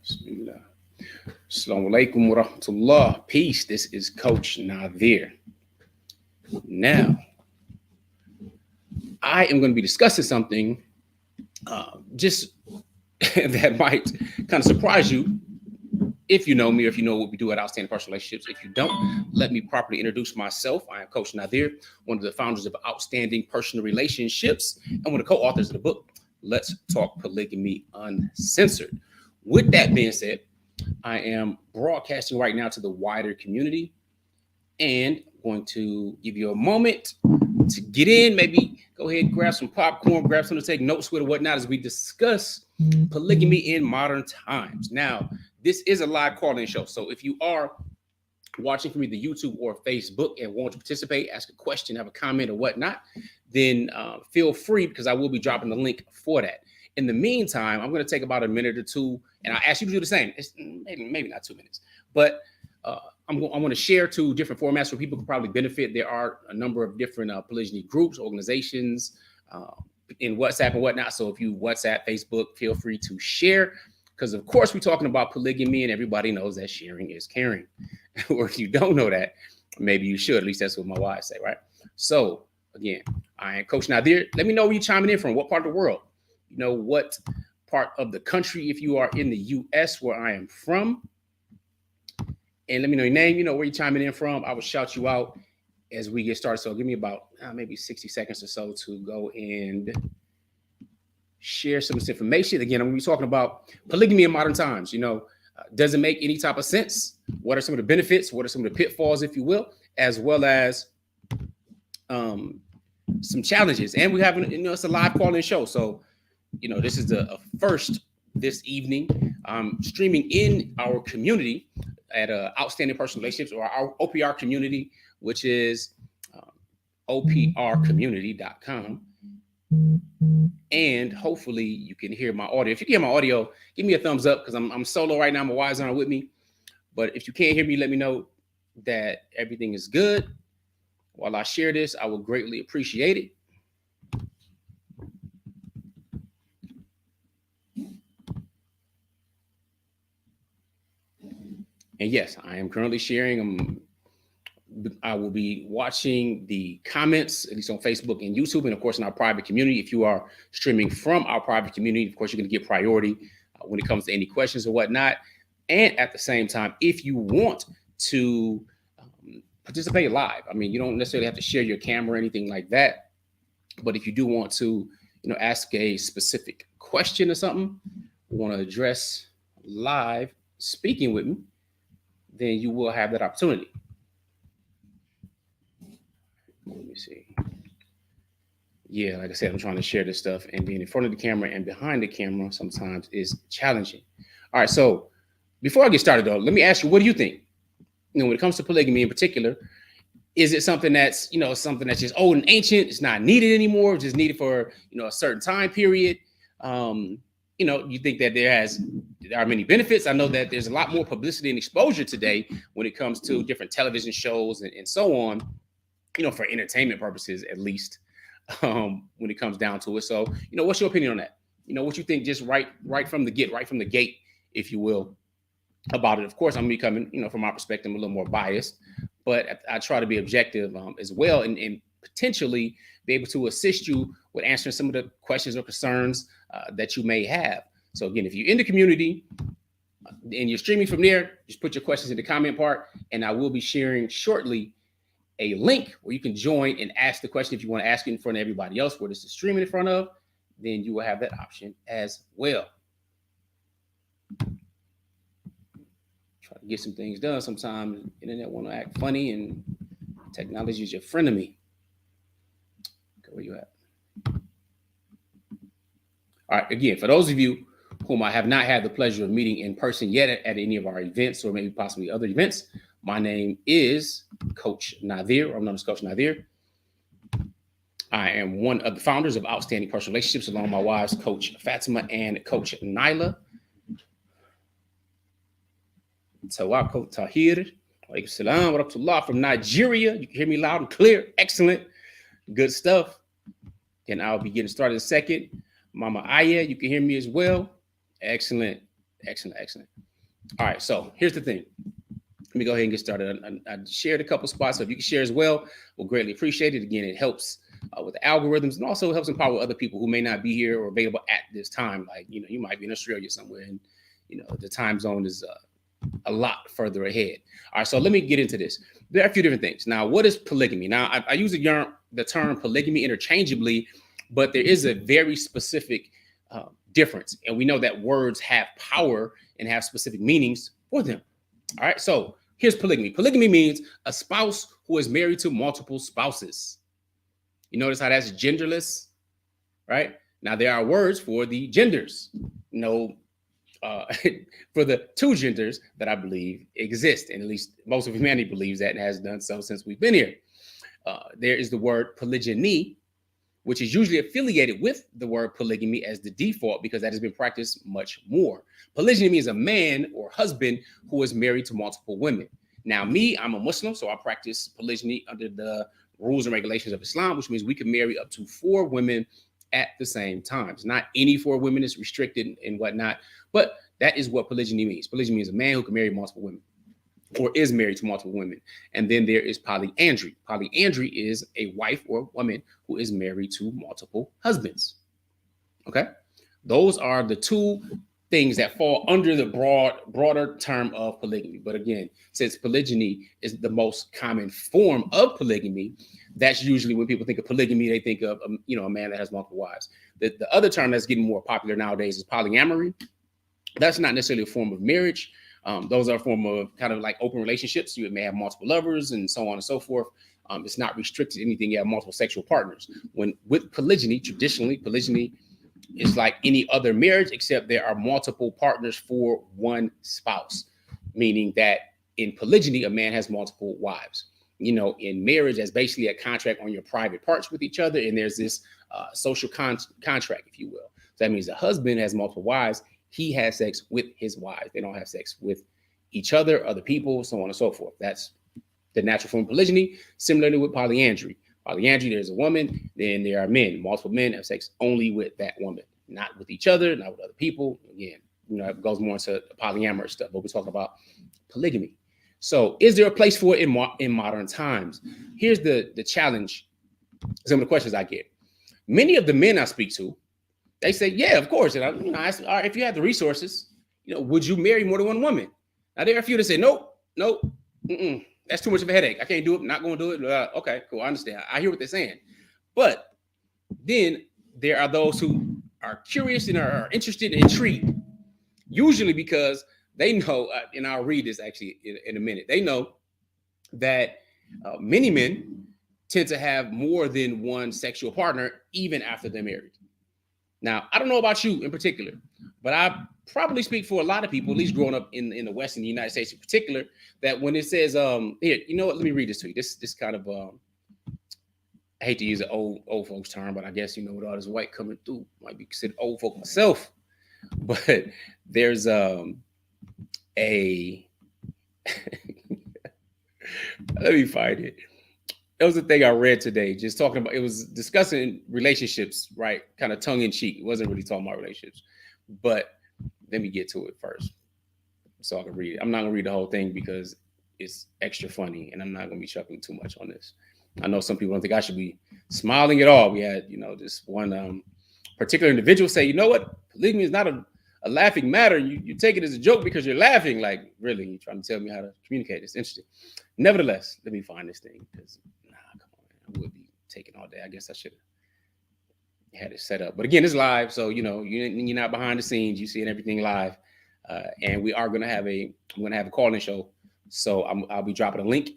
Bismillah. Assalamu alaikum wa rahmatullah. Peace. This is Coach Nazir. Now, I am going to be discussing something just that might kind of surprise you if you know me or if you know what we do at Outstanding Personal Relationships. If you don't, let me properly introduce myself. I am Coach Nazir, one of the founders of Outstanding Personal Relationships and one of the co-authors of the book, Let's Talk Polygamy Uncensored. With that being said, I am broadcasting right now to the wider community and I'm going to give you a moment to get in. Maybe go ahead and grab some popcorn, grab something to take notes with or whatnot as we discuss polygamy in modern times. Now, this is a live call-in show. So if you are watching from either YouTube or Facebook and want to participate, ask a question, have a comment or whatnot, then feel free because I will be dropping the link for that. In the meantime, I'm going to take about a minute or two, and I ask you to do the same. It's maybe not 2 minutes, but I'm going to share two different formats where people can probably benefit. There are a number of different polygyny groups, organizations in WhatsApp and whatnot. So if you WhatsApp, Facebook, feel free to share because, of course, we're talking about polygamy, and everybody knows that sharing is caring. Or if you don't know that, maybe you should. At least that's what my wife say, right? So, again, I am Coach Nadir. Let me know where you're chiming in from, what part of the world. You know, what part of the country, if you are in the U.S., where I am from. And let me know your name, you know, where you're chiming in from. I will shout you out as we get started. So give me about maybe 60 seconds or so to go and share some of this information. Again, I'm going to be talking about polygamy in modern times. You know, does it make any type of sense? What are some of the benefits? What are some of the pitfalls, if you will, as well as some challenges? And we have, you know, it's a live call-in show. So, you know, this is the first this evening. Streaming in our community at Outstanding Personal Relationships, or our OPR community, which is oprcommunity.com. And hopefully you can hear my audio. If you can hear my audio, give me a thumbs up because I'm solo right now. My wives aren't with me. But if you can't hear me, let me know that everything is good. While I share this, I will greatly appreciate it. And yes, I am currently sharing. I will be watching the comments, at least on Facebook and YouTube, and of course in our private community. If you are streaming from our private community, of course, you're going to get priority when it comes to any questions or whatnot. And at the same time, if you want to participate live, I mean, you don't necessarily have to share your camera or anything like that. But if you do want to, you know, ask a specific question or something, want to address live speaking with me, then you will have that opportunity. Let me see. Yeah, like I said, I'm trying to share this stuff, and being in front of the camera and behind the camera sometimes is challenging. All right, so before I get started, though, let me ask you, what do you think? You know, when it comes to polygamy in particular, is it something that's, you know, something that's just old and ancient? It's not needed anymore, just needed for, you know, a certain time period. You know, you think that there are many benefits. I know that there's a lot more publicity and exposure today when it comes to different television shows and so on, you know, for entertainment purposes, at least, when it comes down to it. So, you know, what's your opinion on that? You know, what you think just right from the gate, if you will, about it. Of course, I'm becoming, you know, from my perspective, a little more biased, but I try to be objective as well, and potentially be able to assist you with answering some of the questions or concerns that you may have. So again, if you're in the community and you're streaming from there, just put your questions in the comment part, and I will be sharing shortly a link where you can join and ask the question. If you want to ask it in front of everybody else where this is streaming in front of, then you will have that option as well. Try to get some things done. Sometimes the internet want to act funny, and technology is your friend of me. Okay, where you at? All right, again, for those of you whom I have not had the pleasure of meeting in person yet at any of our events or maybe possibly other events, my name is Coach Nadir. I'm known as Coach Nadir. I am one of the founders of Outstanding Personal Relationships, along with my wives, Coach Fatimah and Coach Nyla. Tawakal Tahir, alaykum salam wa rahmatullah, from Nigeria. You can hear me loud and clear. Excellent. Good stuff. And I'll be getting started in a second. Mama Aya, you can hear me as well. Excellent. Excellent, excellent. All right, so here's the thing. Let me go ahead and get started. I shared a couple spots, so if you can share as well, we'll greatly appreciate it. Again, it helps with the algorithms, and also helps empower other people who may not be here or available at this time. Like, you might be in Australia somewhere, and the time zone is a lot further ahead. All right, so let me get into this. There are a few different things. Now, what is polygamy? Now, I use the term polygamy interchangeably, but there is a very specific difference, and we know that words have power and have specific meanings for them. All right, so here's polygamy. Polygamy means a spouse who is married to multiple spouses. You notice how that's genderless, right? Now, there are words for the genders, for the two genders that I believe exist, and at least most of humanity believes that and has done so since we've been here. There is the word polygyny, which is usually affiliated with the word polygamy as the default because that has been practiced much more. Polygyny means a man or husband who is married to multiple women. Now, I'm a Muslim, so I practice polygyny under the rules and regulations of Islam, which means we can marry up to 4 women at the same time. It's not any 4 women, it's restricted and whatnot, but that is what polygyny means. Polygyny means a man who can marry multiple women or is married to multiple women. And then there is polyandry. Polyandry is a wife or woman who is married to multiple husbands. Okay? Those are the 2 things that fall under the broader term of polygamy. But again, since polygyny is the most common form of polygamy, that's usually when people think of polygamy, they think of a man that has multiple wives. The other term that's getting more popular nowadays is polyamory. That's not necessarily a form of marriage. Those are a form of kind of like open relationships. You may have multiple lovers and so on and so forth. It's not restricted to anything. You have multiple sexual partners. When with polygyny, traditionally, polygyny is like any other marriage, except there are multiple partners for one spouse, meaning that in polygyny, a man has multiple wives. In marriage, that's basically a contract on your private parts with each other. And there's this social contract, if you will. So that means the husband has multiple wives. He has sex with his wives. They don't have sex with each other, other people, so on and so forth. That's the natural form of polygyny. Similarly with polyandry. Polyandry, there's a woman, then there are men. Multiple men have sex only with that woman, not with each other, not with other people. Again, it goes more into polyamorous stuff, but we're talking about polygamy. So is there a place for it in modern times? Here's the challenge, some of the questions I get. Many of the men I speak to, they say, yeah, of course. And I ask, all right, if you had the resources, would you marry more than one woman? Now, there are a few that say, nope, that's too much of a headache. I can't do it. I'm not going to do it. Okay, cool. I understand. I hear what they're saying. But then there are those who are curious and are interested and intrigued, usually because they know, and I'll read this actually in a minute, they know that many men tend to have more than one sexual partner even after they're married. Now, I don't know about you in particular, but I probably speak for a lot of people, at least growing up in the West, in the United States in particular, that when it says, here, you know what, let me read this to you. This kind of, I hate to use an old folks term, but I guess, with all this white coming through, might be considered old folk myself. But there's let me find it. That was the thing I read today, just talking about, it was discussing relationships, right? Kind of tongue in cheek. It wasn't really talking about relationships, but let me get to it first so I can read it. I'm not going to read the whole thing because it's extra funny and I'm not going to be chuckling too much on this. I know some people don't think I should be smiling at all. We had, this one particular individual say, you know what? Polygamy is not a laughing matter. You take it as a joke because you're laughing. Like, really, you're trying to tell me how to communicate. It's interesting. Nevertheless, let me find this thing because come on, man, I would be taking all day. I guess I should have had it set up. But again, it's live, so you're not behind the scenes. You see everything live, and we are going to have a call-in show. So I'll be dropping a link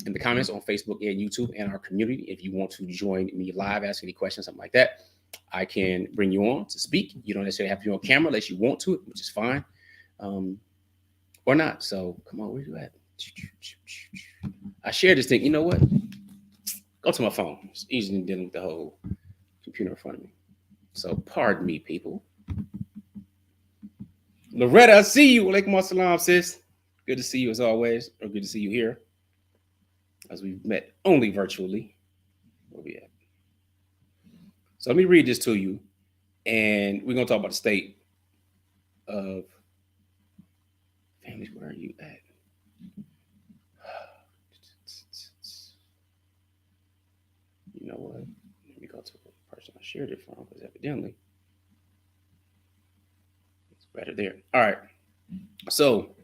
in the comments on Facebook and YouTube and our community. If you want to join me live, ask any questions, something like that, I can bring you on to speak. You don't necessarily have to be on camera unless you want to, which is fine, or not. So come on, where you at? I shared this thing. You know what? Go to my phone. It's easier than dealing with the whole computer in front of me. So pardon me, people. Loretta, I see you. Walaikum assalam, sis. Good to see you as always, or good to see you here, as we've met only virtually. Where we at? So let me read this to you, and we're going to talk about the state of you at? You know what? Let me go to the person I shared it from, because evidently it's better there. All right. So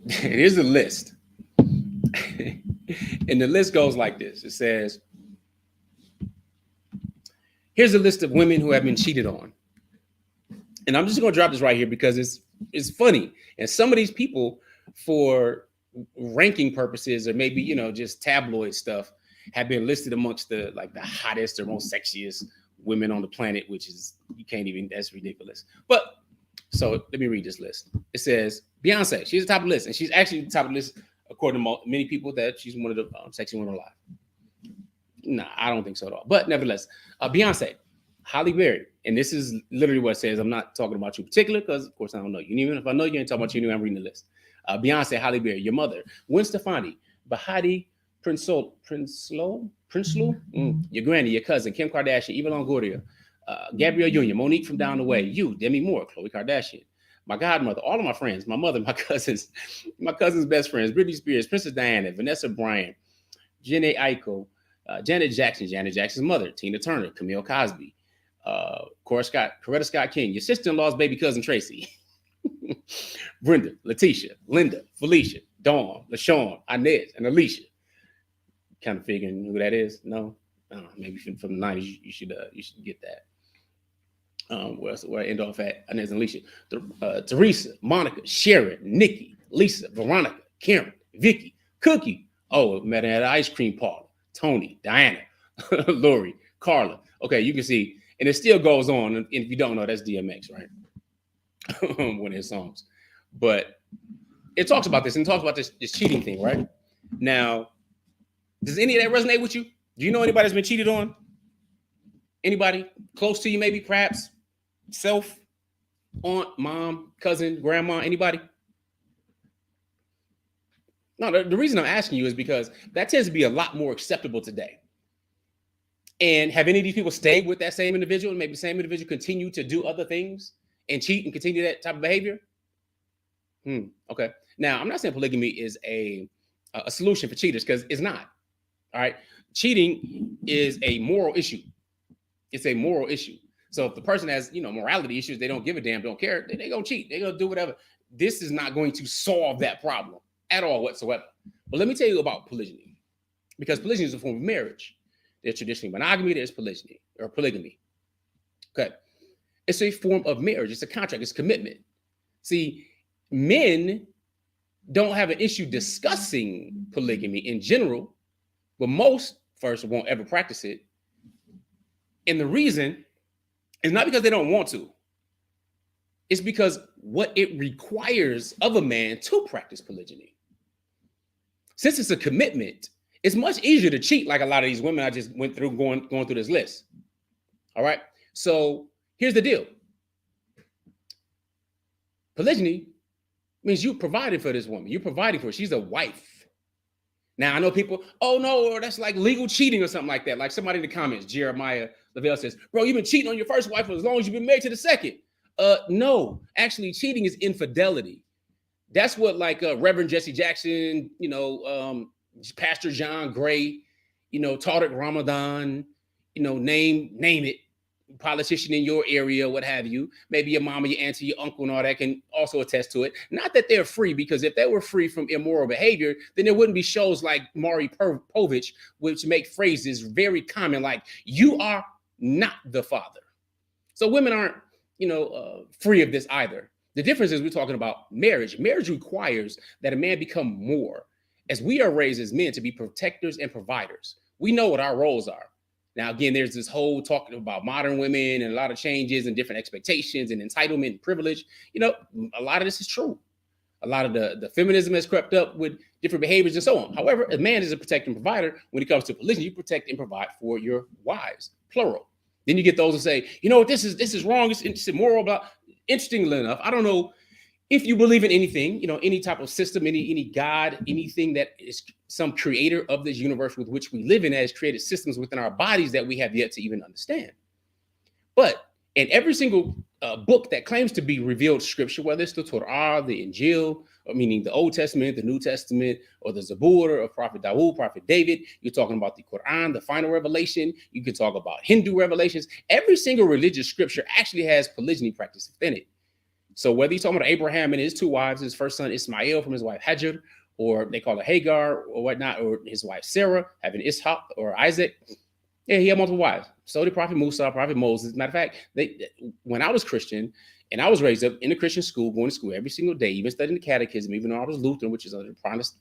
here's the list. And the list goes like this. It says, here's a list of women who have been cheated on. And I'm just going to drop this right here because it's funny. And some of these people, for ranking purposes or maybe, just tabloid stuff, have been listed amongst the hottest or most sexiest women on the planet, which is, that's ridiculous. But so let me read this list. It says Beyonce, she's at the top of the list, and she's actually at the top of the list according to many people that she's one of the sexy women alive. Nah, I don't think so at all. But nevertheless, Beyonce, Halle Berry, and this is literally what it says. I'm not talking about you in particular because, of course, I don't know you. And even if I know you ain't talking about you, anyway, I'm reading the list. Beyonce, Halle Berry, your mother, Gwen Stefani, Bahati Prinsloo, your granny, your cousin, Kim Kardashian, Eva Longoria, Gabrielle Union, Monique from down the way, you, Demi Moore, Khloe Kardashian, my godmother, all of my friends, my mother, my cousin's best friends, Britney Spears, Princess Diana, Vanessa Bryant, Jhené Aiko, Janet Jackson's mother, Tina Turner, Camille Cosby, Coretta Scott King, your sister-in-law's baby cousin Tracy, Brenda, Letitia, Linda, Felicia, Dawn, LaShawn, Inez, and Alicia. Kind of figuring who that is? No, maybe from the 90s you should get that. Where I end off at Inez and Alicia, Teresa, Monica, Sharon, Nikki, Lisa, Veronica, Karen, Vicky, Cookie. Oh, met her at an ice cream parlor. Tony, Diana, Lori, Carla. Okay, you can see, and it still goes on. And if you don't know, that's DMX, right? One of his songs. But it talks about this, and it talks about this cheating thing, right? Now, does any of that resonate with you? Do you know anybody that's been cheated on? Anybody close to you, maybe, perhaps? Self, aunt, mom, cousin, grandma, anybody? No, the reason I'm asking you is because that tends to be a lot more acceptable today. And have any of these people stayed with that same individual, and maybe the same individual continue to do other things and cheat and continue that type of behavior? Okay. Now, I'm not saying polygamy is a solution for cheaters, because it's not. All right. Cheating is a moral issue. It's a moral issue. So if the person has, morality issues, they don't give a damn, don't care, they're going to cheat. They're going to do whatever. This is not going to solve that problem at all whatsoever. But let me tell you about polygyny, because polygyny is a form of marriage. There's traditionally monogamy, there's polygyny or polygamy. Okay. It's a form of marriage. It's a contract. It's commitment. See, men don't have an issue discussing polygamy in general, but most first won't ever practice it. And the reason is not because they don't want to. It's because what it requires of a man to practice polygyny. Since it's a commitment, it's much easier to cheat, like a lot of these women I just went through going through this list. All right. So here's the deal. Polygyny means you provided for this woman. You're providing for her. She's a wife. Now, I know people, oh, no, that's like legal cheating or something like that. Like somebody in the comments, Jeremiah Lavelle says, bro, you've been cheating on your first wife for as long as you've been married to the second. No, actually, cheating is infidelity. That's what Reverend Jesse Jackson, Pastor John Gray, Tariq Ramadan, name it, politician in your area, what have you. Maybe your mama, your auntie, your uncle, and all that can also attest to it. Not that they're free, because if they were free from immoral behavior, then there wouldn't be shows like Maury Povich, which make phrases very common, like, you are not the father. So women aren't, free of this either. The difference is we're talking about marriage. Marriage requires that a man become more, as we are raised as men to be protectors and providers. We know what our roles are. Now, again, there's this whole talking about modern women and a lot of changes and different expectations and entitlement and privilege. A lot of this is true. A lot of the feminism has crept up with different behaviors and so on. However, a man is a protector and provider. When it comes to polygyny, you protect and provide for your wives, plural. Then you get those who say, this is wrong, it's immoral, blah. Interestingly enough, I don't know if you believe in anything, any type of system, any God, anything that is some creator of this universe with which we live in, has created systems within our bodies that we have yet to even understand. But in every single a book that claims to be revealed scripture, whether it's the Torah, the Injil, or meaning the Old Testament, the New Testament, or the Zabur of Prophet Dawood, Prophet David. You're talking about the Quran, the final revelation. You can talk about Hindu revelations. Every single religious scripture actually has polygyny practice within it. So whether you're talking about Abraham and his two wives, his first son Ismail from his wife Hajar, or they call it Hagar or whatnot, or his wife Sarah having Ishaq or Isaac, yeah, he had multiple wives. So did Prophet Musa, Prophet Moses. Matter of fact, when I was Christian and I was raised up in a Christian school, going to school every single day, even studying the catechism, even though I was Lutheran, which is under the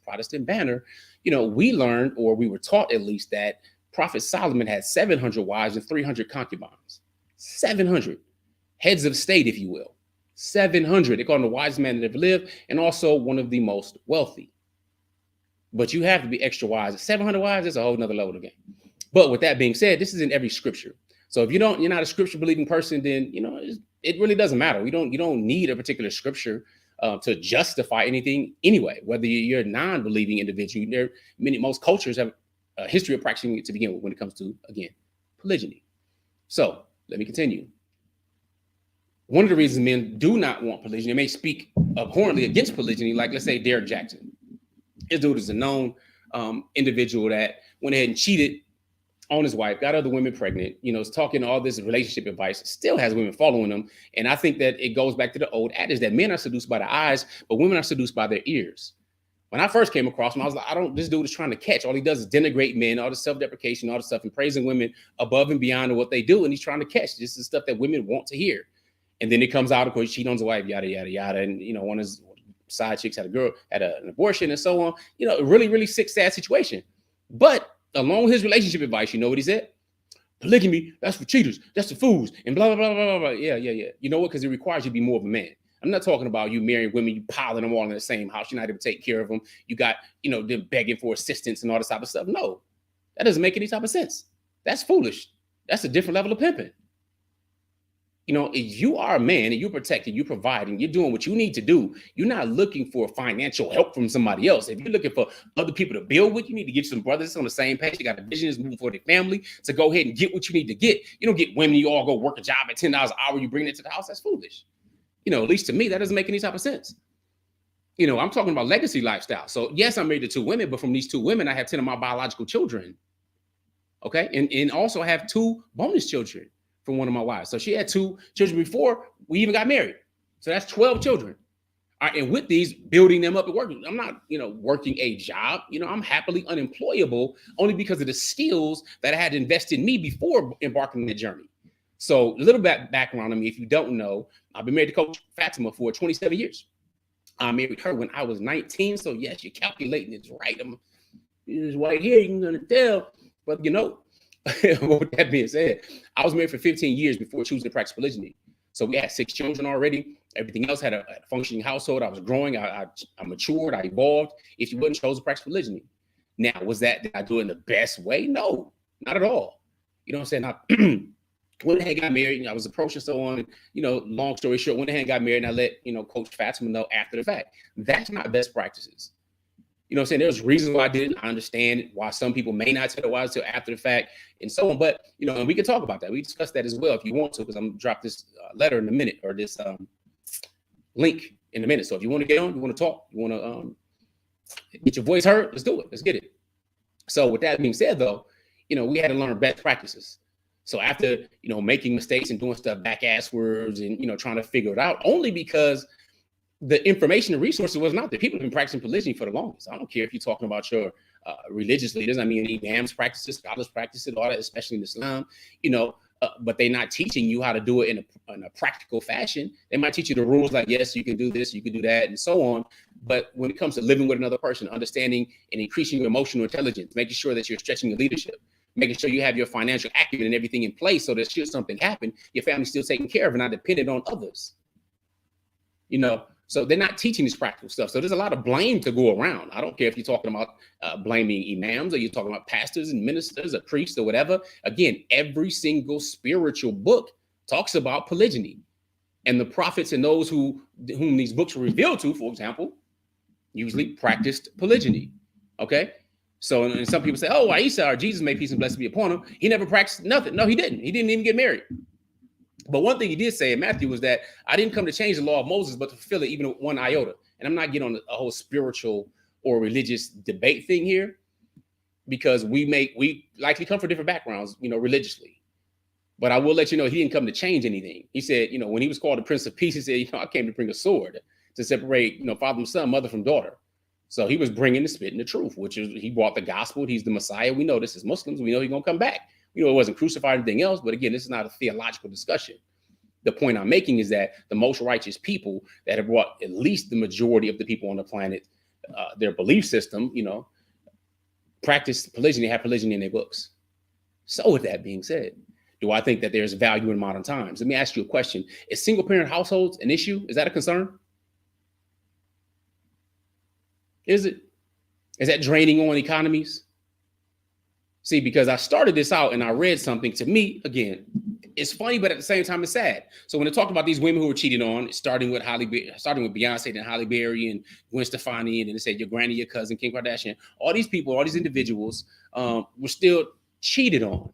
Protestant banner, we learned, or we were taught at least, that Prophet Solomon had 700 wives and 300 concubines. 700 heads of state, if you will. 700. They call him the wisest man that ever lived, and also one of the most wealthy. But you have to be extra wise. 700 wives, that's a whole nother level of game. But with that being said, this is in every scripture. So if you're not a scripture believing person, then it really doesn't matter. You don't need a particular scripture to justify anything anyway. Whether you're a non-believing individual, most cultures have a history of practicing it to begin with when it comes to, again, polygyny. So let me continue. One of the reasons men do not want polygyny, they may speak abhorrently against polygyny, like let's say Derek Jackson. This dude is a known individual that went ahead and cheated on his wife, got other women pregnant, is talking all this relationship advice, still has women following him. And I think that it goes back to the old adage that men are seduced by the eyes, but women are seduced by their ears. When I first came across him, I was like, this dude is trying to catch. All he does is denigrate men, all the self-deprecation, all the stuff, and praising women above and beyond what they do. And he's trying to catch. This is stuff that women want to hear. And then it comes out, of course, cheat on his wife, yada, yada, yada. And, one of his side chicks had an abortion and so on. A really, really sick, sad situation. But along with his relationship advice, you know what he said? Polygamy, that's for cheaters, that's for fools, and blah, blah, blah, blah, blah. Yeah. You know what? Because it requires you to be more of a man. I'm not talking about you marrying women, you piling them all in the same house. You're not able to take care of them. You got, them begging for assistance and all this type of stuff. No, that doesn't make any type of sense. That's foolish. That's a different level of pimping. If you are a man and you're protected, you're providing, you're doing what you need to do, you're not looking for financial help from somebody else. If you're looking for other people to build with, you need to get some brothers on the same page. You got a vision is moving for their family to go ahead and get what you need to get. You don't get women, you all go work a job at $10 an hour, you bring it to the house. That's foolish. At least to me, that doesn't make any type of sense. I'm talking about legacy lifestyle. So yes, I'm married to 2 women, but from these 2 women, I have 10 of my biological children. Okay. And also I have 2 bonus children from one of my wives. So she had 2 children before we even got married. So that's 12 children. All right, and with these, building them up and working. I'm not, working a job. I'm happily unemployable only because of the skills that I had to invest in me before embarking on the journey. So a little bit background on me, if you don't know, I've been married to Coach Fatimah for 27 years. I married her when I was 19. So yes, you're calculating it's right. It's right here, you're going to tell. But with that being said, I was married for 15 years before choosing to practice polygyny. So we had 6 children already. Everything else had a functioning household. I was growing. I matured. I evolved. If you wouldn't chose to practice polygyny. Now, did I do it in the best way? No, not at all. You know what I'm saying? I went ahead and got married. I was approached and so on. Long story short, went ahead and got married. And I let, Coach Fatimah know after the fact. That's not best practices. You know what I'm saying? There's reasons why I didn't. I understand why some people may not tell the wives till after the fact and so on. But, and we can talk about that. We discuss that as well if you want to, because I'm going to drop this letter in a minute, or this link in a minute. So if you want to get on, you want to talk, you want to get your voice heard, let's do it. Let's get it. So with that being said, though, we had to learn best practices. So after, making mistakes and doing stuff back-asswards and, trying to figure it out, only because the information and resources wasn't out there. People have been practicing polygyny for the longest. I don't care if you're talking about your religious leaders. I mean, imams practice it, scholars practice it, all that, especially in Islam, but they're not teaching you how to do it in a practical fashion. They might teach you the rules like, yes, you can do this, you can do that, and so on. But when it comes to living with another person, understanding and increasing your emotional intelligence, making sure that you're stretching your leadership, making sure you have your financial acumen and everything in place so that should something happen, your family's still taken care of and not dependent on others. So they're not teaching this practical stuff. So there's a lot of blame to go around. I don't care if you're talking about blaming imams or you're talking about pastors and ministers or priests or whatever. Again, every single spiritual book talks about polygyny. And the prophets and those whom these books were revealed to, for example, usually practiced polygyny. Okay? So, and some people say, oh, Isa or Jesus, may peace and blessings be upon him. He never practiced nothing. No, he didn't. He didn't even get married. But one thing he did say in Matthew was that I didn't come to change the law of Moses, but to fulfill it even one iota. And I'm not getting on a whole spiritual or religious debate thing here, because we likely come from different backgrounds, religiously. But I will let you know, he didn't come to change anything. He said, when he was called the Prince of Peace, he said, I came to bring a sword to separate, father from son, mother from daughter. So he was bringing the spit and the truth, which is he brought the gospel. He's the Messiah. We know this as Muslims. We know he's going to come back. It wasn't crucified or anything else. But again, this is not a theological discussion. The point I'm making is that the most righteous people that have brought at least the majority of the people on the planet, their belief system, practice polygyny, have polygyny in their books. So with that being said, do I think that there's value in modern times? Let me ask you a question. Is single parent households an issue? Is that a concern? Is it? Is that draining on economies? See, because I started this out and I read something, to me, again, it's funny, but at the same time, it's sad. So when they talked about these women who were cheated on, starting with Beyonce, then Halle Berry and Gwen Stefani, and then they said your granny, your cousin, Kim Kardashian, all these people, all these individuals were still cheated on.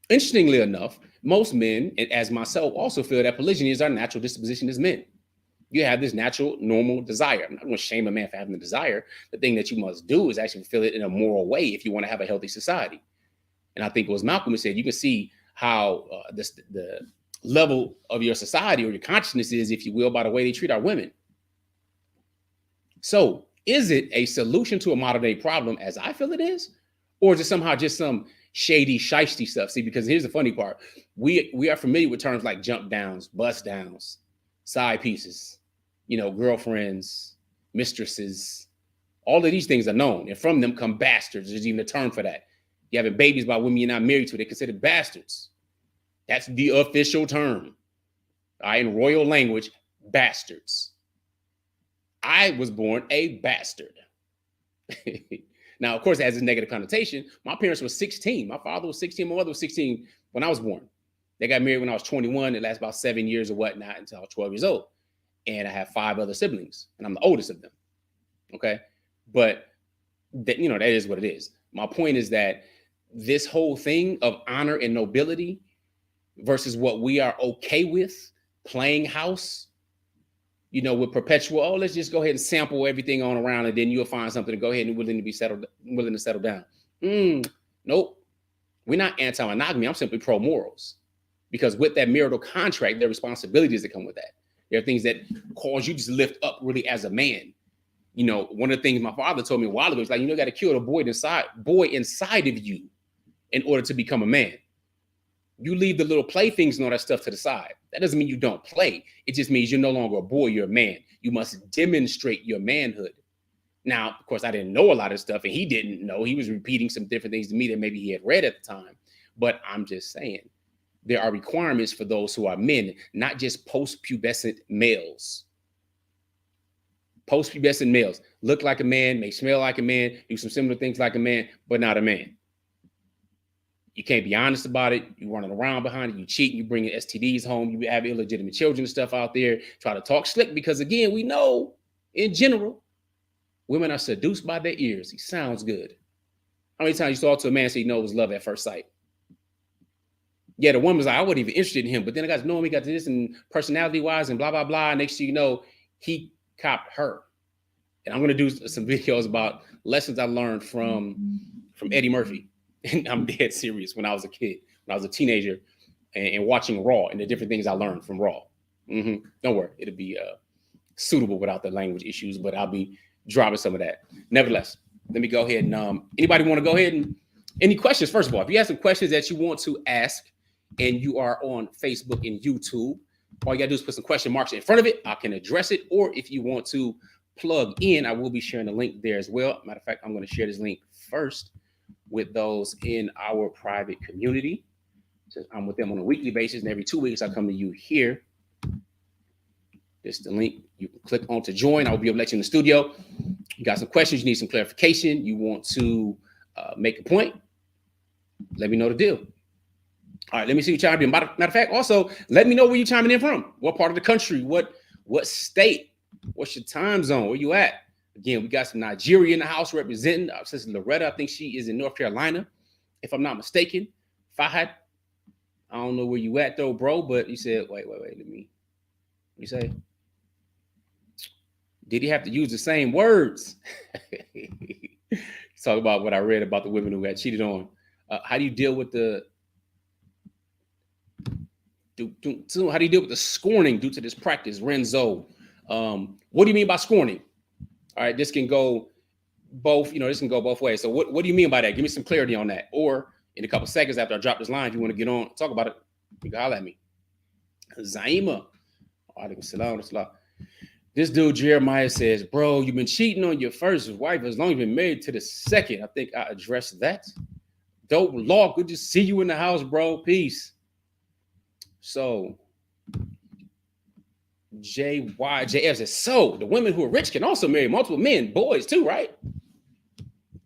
Interestingly enough, most men, as myself, also feel that polygyny is our natural disposition as men. You have this natural, normal desire. I'm not going to shame a man for having the desire. The thing that you must do is actually fulfill it in a moral way if you want to have a healthy society. And I think it was Malcolm who said, you can see how the level of your society or your consciousness is, if you will, by the way they treat our women. So is it a solution to a modern day problem as I feel it is? Or is it somehow just some shady, shiesty stuff? See, because here's the funny part. We are familiar with terms like jump downs, bust downs, side pieces, girlfriends, mistresses. All of these things are known. And from them come bastards. There's even a term for that. You're having babies by women you're not married to, they're considered bastards. That's the official term. In royal language, bastards. I was born a bastard. Now, of course, it has a negative connotation. My parents were 16. My father was 16. My mother was 16 when I was born. They got married when I was 21. It lasted about 7 years or whatnot until I was 12 years old. And I have 5 other siblings, and I'm the oldest of them. Okay. But that is what it is. My point is that this whole thing of honor and nobility versus what we are okay with, playing house, with perpetual, let's just go ahead and sample everything on around, and then you'll find something to go ahead and willing to settle down. Nope. We're not anti-monogamy. I'm simply pro-morals. Because with that marital contract, there are responsibilities that come with that. There are things that cause you to lift up really as a man. One of the things my father told me a while ago is like, you got to kill the boy inside of you in order to become a man. You leave the little playthings and all that stuff to the side. That doesn't mean you don't play. It just means you're no longer a boy, you're a man. You must demonstrate your manhood. Now, of course, I didn't know a lot of stuff, and he didn't know. He was repeating some different things to me that maybe he had read at the time. But I'm just saying, there are requirements for those who are men, not just post-pubescent males. Post-pubescent males look like a man, may smell like a man, do some similar things like a man, but not a man. You can't be honest about it. You running around behind it. You cheating. You bringing STDs home. You have illegitimate children and stuff out there. Try to talk slick because, again, we know in general, women are seduced by their ears. He sounds good. How many times you talk to a man so you know it was love at first sight? Yeah, the woman was like, I wasn't even interested in him. But then I got to know him. He got to this and personality-wise and blah, blah, blah. Next thing you know, he copped her. And I'm going to do some videos about lessons I learned from Eddie Murphy. And I'm dead serious. When I was a kid, when I was a teenager and watching Raw and the different things I learned from Raw. Don't worry. It'll be suitable without the language issues, but I'll be dropping some of that. Nevertheless, let me go ahead and anybody want to go ahead and any questions? First of all, if you have some questions that you want to ask and you are on Facebook and YouTube, all you got to do is put some question marks in front of it. I can address it. Or if you want to plug in, I will be sharing the link there as well. Matter of fact, I'm going to share this link first with those in our private community. So I'm with them on a weekly basis, and every 2 weeks I come to you here. This is the link. You can click on to join. I'll be able to let you in the studio. You got some questions, you need some clarification, you want to make a point, let me know the deal. All right, let me see you chime in. Matter of fact, also, let me know where you're chiming in from. What part of the country? What state? What's your time zone? Where you at? Again, we got some Nigeria in the house representing. Our sister Loretta, I think she is in North Carolina, if I'm not mistaken. Fahad, I don't know where you at though, bro. But he said, wait. Let me say. Did he have to use the same words? Talk about what I read about the women who got cheated on. How do you deal with the scorning due to this practice? Renzo, what do you mean by scorning? All right, this can go both. This can go both ways. So what do you mean by that? Give me some clarity on that. Or in a couple seconds after I drop this line, if you want to get on, talk about it, you can holler at me. Zaima, alaikum salam. This dude Jeremiah says, bro, you've been cheating on your first wife as long as you've been married to the second. I think I addressed that. Dope law, good to see you in the house, bro. Peace. So JYJF says, so the women who are rich can also marry multiple men, boys too, right?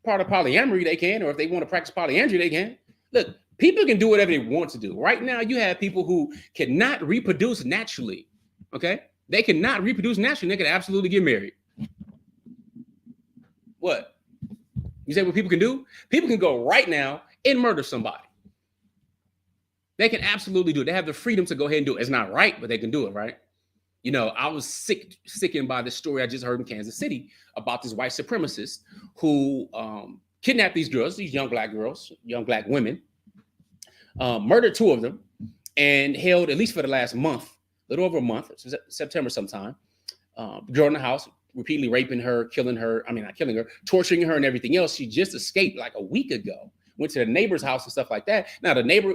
Part of polyamory they can, or if they want to practice polyandry, they can. Look, people can do whatever they want to do. Right now, you have people who cannot reproduce naturally. Okay? They cannot reproduce naturally. They can absolutely get married. What? You say what people can do? People can go right now and murder somebody. They can absolutely do it. They have the freedom to go ahead and do it. It's not right, but they can do it, right? I was sickened by this story I just heard in Kansas City about this white supremacist who kidnapped these girls, these young black girls, young black women, murdered two of them, and held, at least for the last month, a little over a month, September sometime, girl in the house, repeatedly raping her, not killing her, torturing her and everything else. She just escaped like a week ago. Went to the neighbor's house and stuff like that. Now, the neighbor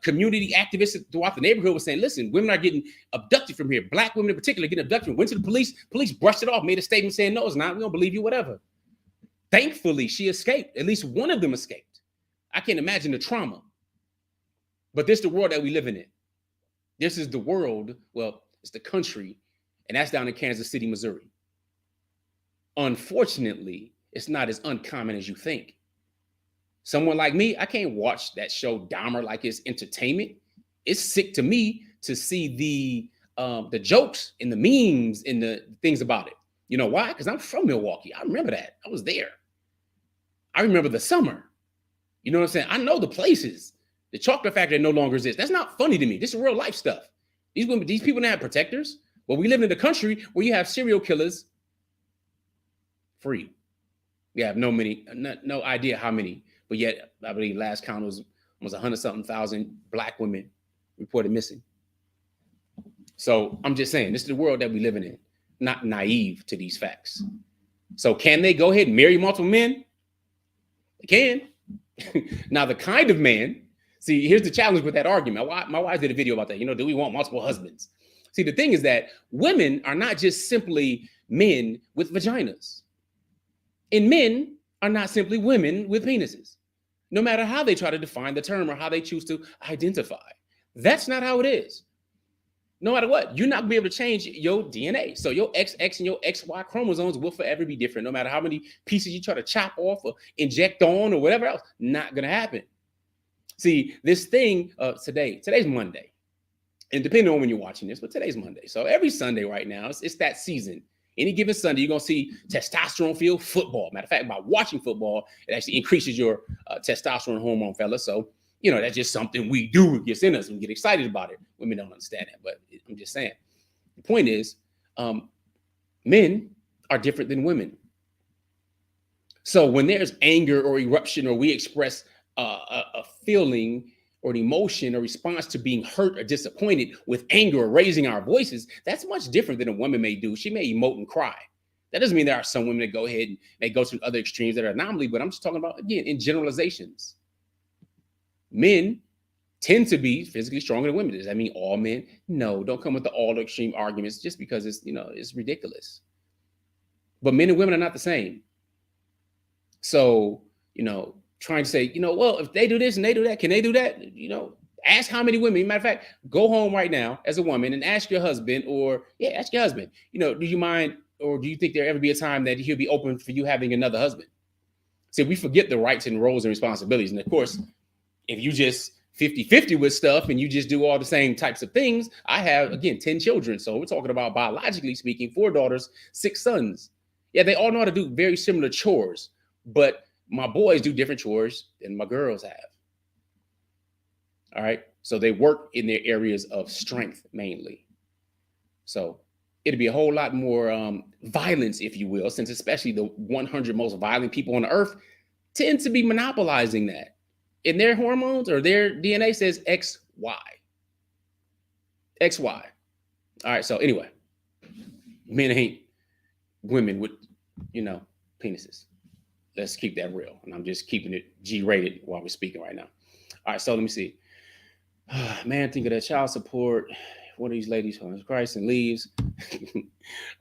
community activists throughout the neighborhood was saying, listen, women are getting abducted from here. Black women in particular getting abducted. Went to the police. Police brushed it off, made a statement saying, no, it's not. We don't believe you, whatever. Thankfully, she escaped. At least one of them escaped. I can't imagine the trauma. But this is the world that we live in. This is the world, well, it's the country, and that's down in Kansas City, Missouri. Unfortunately, it's not as uncommon as you think. Someone like me, I can't watch that show Dahmer like it's entertainment. It's sick to me to see the jokes and the memes and the things about it. You know why? Because I'm from Milwaukee. I remember that. I was there. I remember the summer. You know what I'm saying? I know the places. The chocolate factory no longer exists. That's not funny to me. This is real life stuff. These people don't have protectors. Well, we live in a country where you have serial killers free. We have no idea how many. But yet, I believe last count was 100-something thousand black women reported missing. So I'm just saying, this is the world that we live in, not naive to these facts. So can they go ahead and marry multiple men? They can. Now, the kind of man, see, here's the challenge with that argument. My wife did a video about that. Do we want multiple husbands? See, the thing is that women are not just simply men with vaginas. And men are not simply women with penises, no matter how they try to define the term or how they choose to identify. That's not how it is. No matter what, you're not going to be able to change your DNA. So your XX and your XY chromosomes will forever be different, no matter how many pieces you try to chop off or inject on or whatever else. Not going to happen. See, this thing today's Monday. And depending on when you're watching this, but today's Monday. So every Sunday right now, it's that season. Any given Sunday, you're going to see testosterone-filled football. Matter of fact, by watching football, it actually increases your testosterone hormone, fellas. So, that's just something we do. It gets in us. We get excited about it. Women don't understand that, but I'm just saying. The point is, men are different than women. So when there's anger or eruption, or we express a feeling or an emotion or response to being hurt or disappointed with anger or raising our voices, that's much different than a woman may do. She may emote and cry. That doesn't mean there are some women that go ahead and they go to other extremes that are anomaly, but I'm just talking about, again, in generalizations. Men tend to be physically stronger than women. Does that mean all men? No, don't come with the all extreme arguments just because it's ridiculous. But men and women are not the same. So, trying to say, well, if they do this and they do that, can they do that? Ask how many women. Matter of fact, go home right now as a woman and ask your husband, ask your husband, do you mind, or do you think there'll ever be a time that he'll be open for you having another husband? See, we forget the rights and roles and responsibilities. And of course, if you just 50-50 with stuff and you just do all the same types of things, I have, again, 10 children. So we're talking about, biologically speaking, 4 daughters, 6 sons. Yeah, they all know how to do very similar chores, but my boys do different chores than my girls have. All right. So they work in their areas of strength mainly. So it'd be a whole lot more violence, if you will, since especially the 100 most violent people on the earth tend to be monopolizing that. And their hormones or their DNA says XY. XY. All right. So anyway, men ain't women with, penises. Let's keep that real. And I'm just keeping it G-rated while we're speaking right now. All right. So let me see. Man, think of that child support. One of these ladies finds Christ and leaves.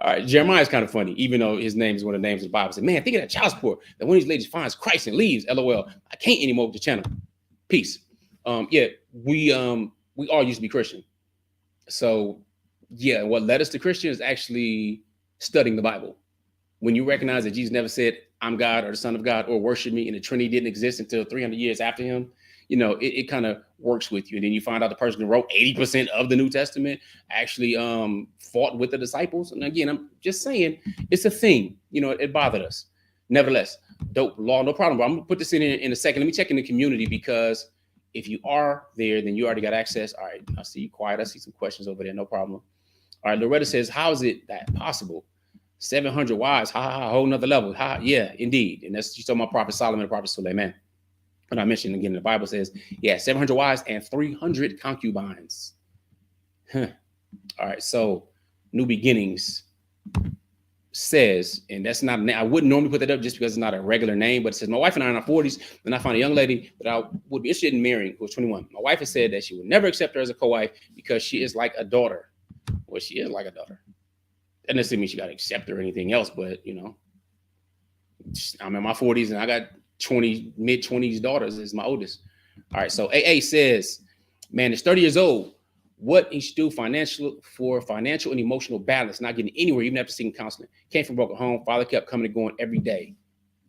All right. Jeremiah's kind of funny, even though his name is one of the names of the Bible. Said, man, think of that child support. That one of these ladies finds Christ and leaves. LOL. I can't anymore with the channel. Peace. Yeah, we all used to be Christian. So yeah, what led us to Christian is actually studying the Bible. When you recognize that Jesus never said, I'm God or the Son of God or worship me, and the Trinity didn't exist until 300 years after him, it kind of works with you. And then you find out the person who wrote 80% of the New Testament actually fought with the disciples. And again, I'm just saying it's a thing. It bothered us. Nevertheless, dope law, no problem. But I'm gonna put this in a second. Let me check in the community, because if you are there, then you already got access. All right, I see you quiet. I see some questions over there. No problem. All right, Loretta says, how is it that possible? 700 wives, a whole nother level. Yeah, indeed. And that's, you talking about Prophet Solomon and Prophet Suleiman. And I mentioned again, the Bible says, 700 wives and 300 concubines. All right, so New Beginnings says, and that's not a name. I wouldn't normally put that up just because it's not a regular name, but it says, my wife and I are in our 40s, and I found a young lady that I would be interested in marrying who was 21. My wife has said that she would never accept her as a co-wife because she is like a daughter. Well, she is like a daughter. That doesn't mean she got to accept her or anything else, but I'm in my 40s and I got mid-20s daughters is my oldest. All right, so AA says, man, it's 30 years old. What he should do for financial and emotional balance, not getting anywhere, even after seeking counseling. Came from a broken home. Father kept coming and going every day.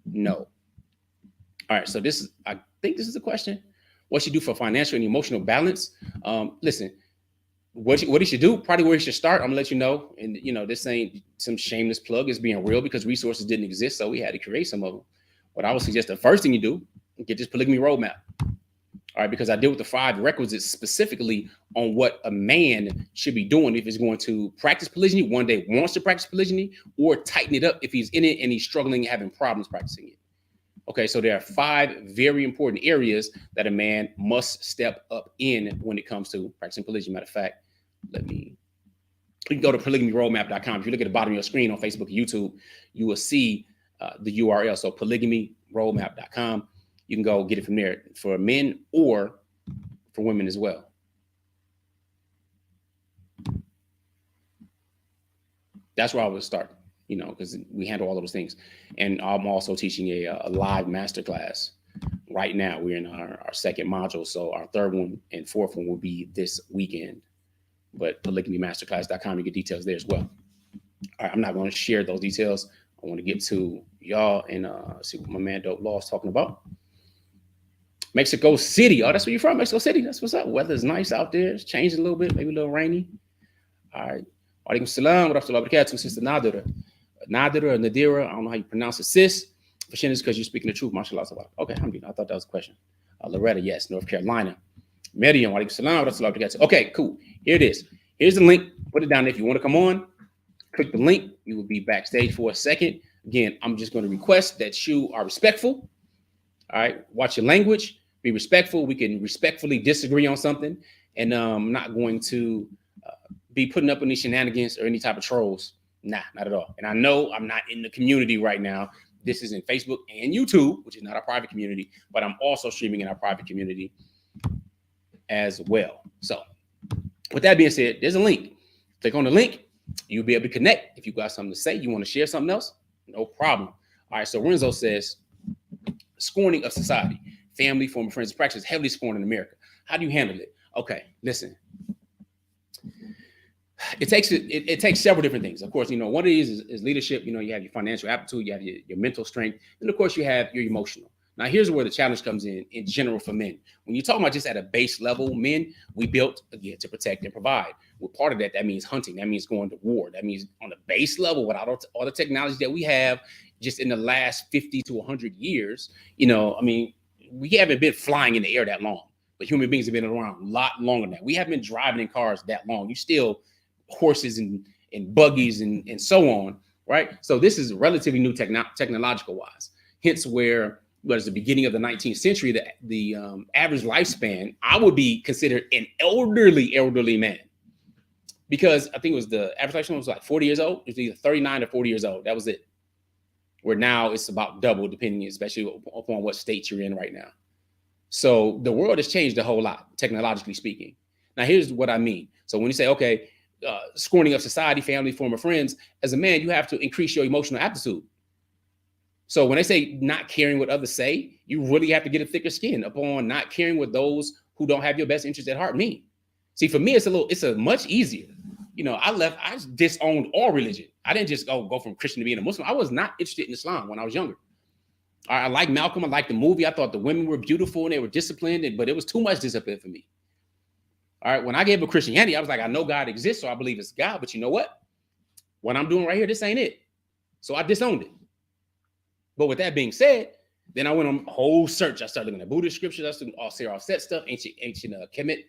No. All right, so I think this is the question. What should do for financial and emotional balance? Listen, what he should do, probably where he should start, I'm gonna let you know. And this ain't some shameless plug, it's being real, because resources didn't exist, so we had to create some of them. What I would suggest, the first thing you do, get this polygamy roadmap. All right, because I deal with the 5 requisites specifically on what a man should be doing if he's going to practice polygyny, one day wants to practice polygyny, or tighten it up if he's in it and he's struggling and having problems practicing it. Okay, so there are 5 very important areas that a man must step up in when it comes to practicing polygyny. Matter of fact, you can go to polygamyroadmap.com. If you look at the bottom of your screen on Facebook and YouTube, you will see the URL. So polygamyroadmap.com. You can go get it from there for men or for women as well. That's where I would start, because we handle all of those things. And I'm also teaching a live masterclass right now. We're in our second module. So our third one and fourth one will be this weekend. But polygamymasterclass.com, you get details there as well. All right, I'm not going to share those details. I want to get to y'all and see what my man Dope Law is talking about. Mexico City. Oh, that's where you're from, Mexico City. That's what's up. Weather's nice out there. It's changing a little bit, maybe a little rainy. All right. Alaikum salam. What up, Sister Nadira. Nadira or Nadira. I don't know how you pronounce it. Sis. For is because you're speaking the truth. MashaAllah. Okay, I thought that was a question. Loretta, yes. North Carolina. Miriam. Alaikum salam. What up, okay, cool. Here it is. Here's the link. Put it down there if you want to come on. Click the link. You will be backstage for a second. Again, I'm just going to request that you are respectful. All right. Watch your language. Be respectful. We can respectfully disagree on something. And I'm not going to be putting up any shenanigans or any type of trolls. Nah, not at all. And I know I'm not in the community right now. This is in Facebook and YouTube, which is not our private community, but I'm also streaming in our private community as well. So with that being said, there's a link. Click on the link. You'll be able to connect. If you got something to say, you want to share something else, no problem. All right. So Renzo says, scorning of society, family, former friends, practice heavily scorned in America. How do you handle it? Okay, listen. It takes several different things. Of course, one of these is leadership. You have your financial aptitude, you have your mental strength, and of course you have your emotional. Now, here's where the challenge comes in general for men. When you're talking about just at a base level, men, we built, again, to protect and provide. Well, part of that means hunting. That means going to war. That means on the base level, without all the technology that we have just in the last 50 to 100 years, we haven't been flying in the air that long. But human beings have been around a lot longer than that. We haven't been driving in cars that long. You still horses and buggies and so on, right? So this is relatively new technological wise. Hence where was the beginning of the 19th century, the average lifespan, I would be considered an elderly man. Because I think it was the average lifespan was like 40 years old. It was either 39 or 40 years old. That was it. Where now it's about double, depending, especially upon what state you're in right now. So the world has changed a whole lot, technologically speaking. Now, here's what I mean. So when you say, okay, scorning of society, family, former friends, as a man, you have to increase your emotional aptitude. So when they say not caring what others say, you really have to get a thicker skin upon not caring what those who don't have your best interest at heart mean. See, for me, it's a much easier. You know, I disowned all religion. I didn't just go from Christian to being a Muslim. I was not interested in Islam when I was younger. I liked Malcolm. I liked the movie. I thought the women were beautiful and they were disciplined, but it was too much discipline for me. All right. When I gave up Christianity, I was like, I know God exists, so I believe it's God. But you know what? What I'm doing right here, this ain't it. So I disowned it. But with that being said, then I went on a whole search. I started looking at Buddhist scriptures. I started all Sarah Offset stuff, ancient Kemet,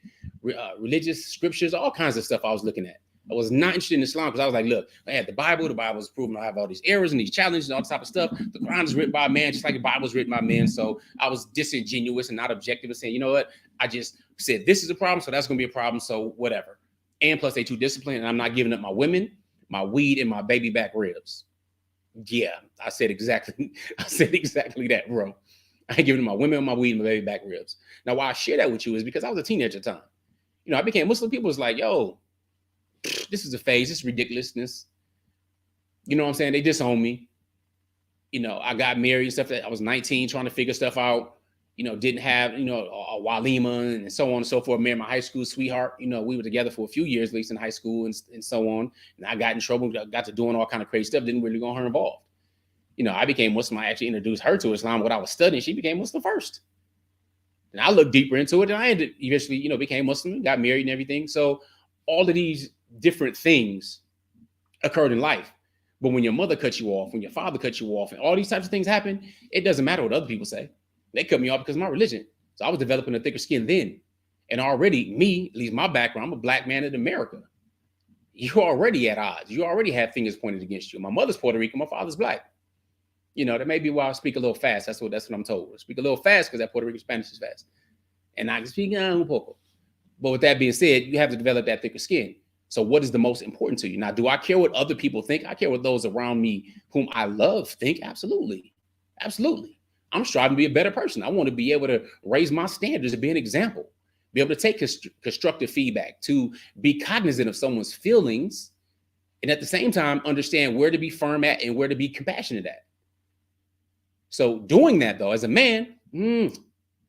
religious scriptures, all kinds of stuff I was looking at. I was not interested in Islam because I was like, look, I had the Bible. The Bible is proven I have all these errors and these challenges and all this type of stuff. The Quran is written by man, just like the Bible is written by men. So I was disingenuous and not objective and saying, you know what? I just said, this is a problem, so that's going to be a problem. So whatever. And plus they too disciplined, and I'm not giving up my women, my weed, and my baby back ribs. Yeah, I said exactly that, bro. I ain't giving up my women, my weed, and my baby back ribs. Now, why I share that with you is because I was a teenager at the time. You know, I became Muslim. People was like, yo, this is a phase. This is ridiculousness. You know what I'm saying? They disown me. You know, I got married and stuff. I was 19 trying to figure stuff out. You know, didn't have, you know, a walima and so on and so forth. Married my high school sweetheart. You know, we were together for a few years, at least in high school and so on. And I got in trouble, got to doing all kind of crazy stuff. Didn't really want her involved. You know, I became Muslim. I actually introduced her to Islam. What I was studying, she became Muslim first. And I looked deeper into it. And I eventually, you know, became Muslim, got married and everything. So all of these different things occurred in life. But when your mother cuts you off, when your father cuts you off, and all these types of things happen, it doesn't matter what other people say. They cut me off because of my religion. So I was developing a thicker skin then. And already me, at least my background, I'm a black man in America. You're already at odds. You already have fingers pointed against you. My mother's Puerto Rican, my father's black. You know, that may be why I speak a little fast. That's what I'm told. I speak a little fast because that Puerto Rican Spanish is fast. And I can speak un poco. But with that being said, you have to develop that thicker skin. So what is the most important to you? Now, do I care what other people think? I care what those around me whom I love think. Absolutely. Absolutely. I'm striving to be a better person. I want to be able to raise my standards and be an example, be able to take constructive feedback, to be cognizant of someone's feelings, and at the same time, understand where to be firm at and where to be compassionate at. So doing that, though, as a man,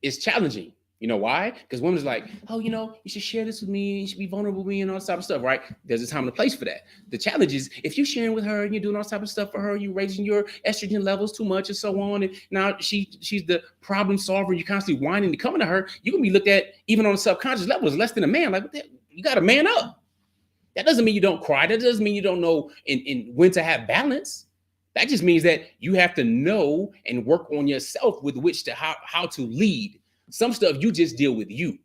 is challenging. You know why? Because women's like, oh, you know, you should share this with me. You should be vulnerable with me and all this type of stuff, right? There's a time and a place for that. The challenge is if you're sharing with her and you're doing all this type of stuff for her, you're raising your estrogen levels too much and so on. And now she's the problem solver. You're constantly whining and coming to her. You can be looked at even on a subconscious level as less than a man. Like, you got to man up. That doesn't mean you don't cry. That doesn't mean you don't know in when to have balance. That just means that you have to know and work on yourself with which to how to lead. Some stuff you just deal with you.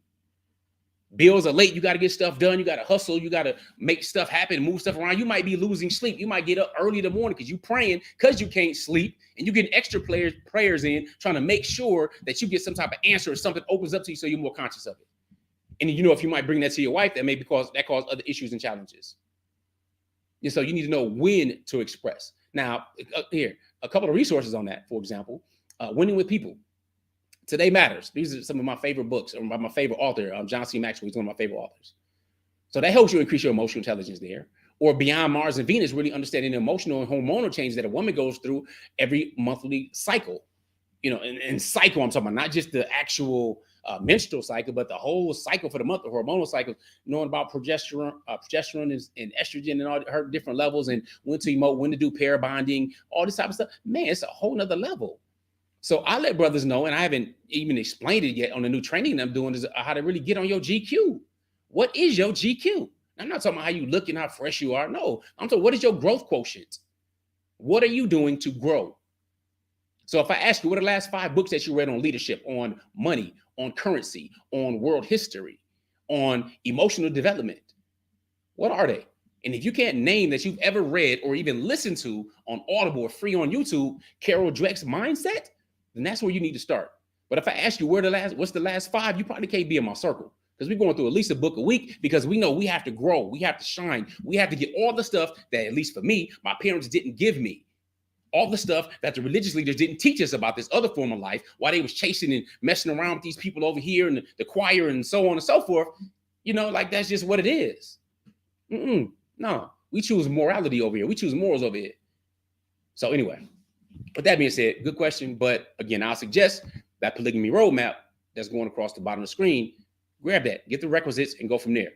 Bills are late. You got to get stuff done. You got to hustle. You got to make stuff happen, move stuff around. You might be losing sleep. You might get up early in the morning because you're praying because you can't sleep, and you getting extra prayers in, trying to make sure that you get some type of answer or something opens up to you so you're more conscious of it. And you know, if you might bring that to your wife, that may cause other issues and challenges. And so you need to know when to express. Now, here, a couple of resources on that. For example, Winning with People. Today Matters. These are some of my favorite books, or by my favorite author, John C. Maxwell. He's one of my favorite authors. So that helps you increase your emotional intelligence there. Or Beyond Mars and Venus, really understanding the emotional and hormonal changes that a woman goes through every monthly cycle. You know, and cycle, I'm talking about not just the actual menstrual cycle, but the whole cycle for the month, the hormonal cycle, knowing about progesterone and estrogen and all her different levels, and when to emote, when to do pair bonding, all this type of stuff. Man, it's a whole nother level. So I let brothers know, and I haven't even explained it yet on the new training I'm doing, is how to really get on your GQ. What is your GQ? I'm not talking about how you look and how fresh you are. No, I'm talking, what is your growth quotient? What are you doing to grow? So if I ask you, what are the last 5 books that you read on leadership, on money, on currency, on world history, on emotional development? What are they? And if you can't name that you've ever read or even listened to on Audible or free on YouTube, Carol Dweck's Mindset, then that's where you need to start. But if I ask you what's the last 5, you probably can't be in my circle, because we're going through at least a book a week, because we know we have to grow, we have to shine, we have to get all the stuff that, at least for me, my parents didn't give me. All the stuff that the religious leaders didn't teach us about this other form of life, while they was chasing and messing around with these people over here and the choir and so on and so forth. Like that's just what it is. No, we choose morality over here. We choose morals over here. So anyway, with that being said, good question. But again, I'll suggest that polygamy roadmap that's going across the bottom of the screen. Grab that, get the requisites, and go from there.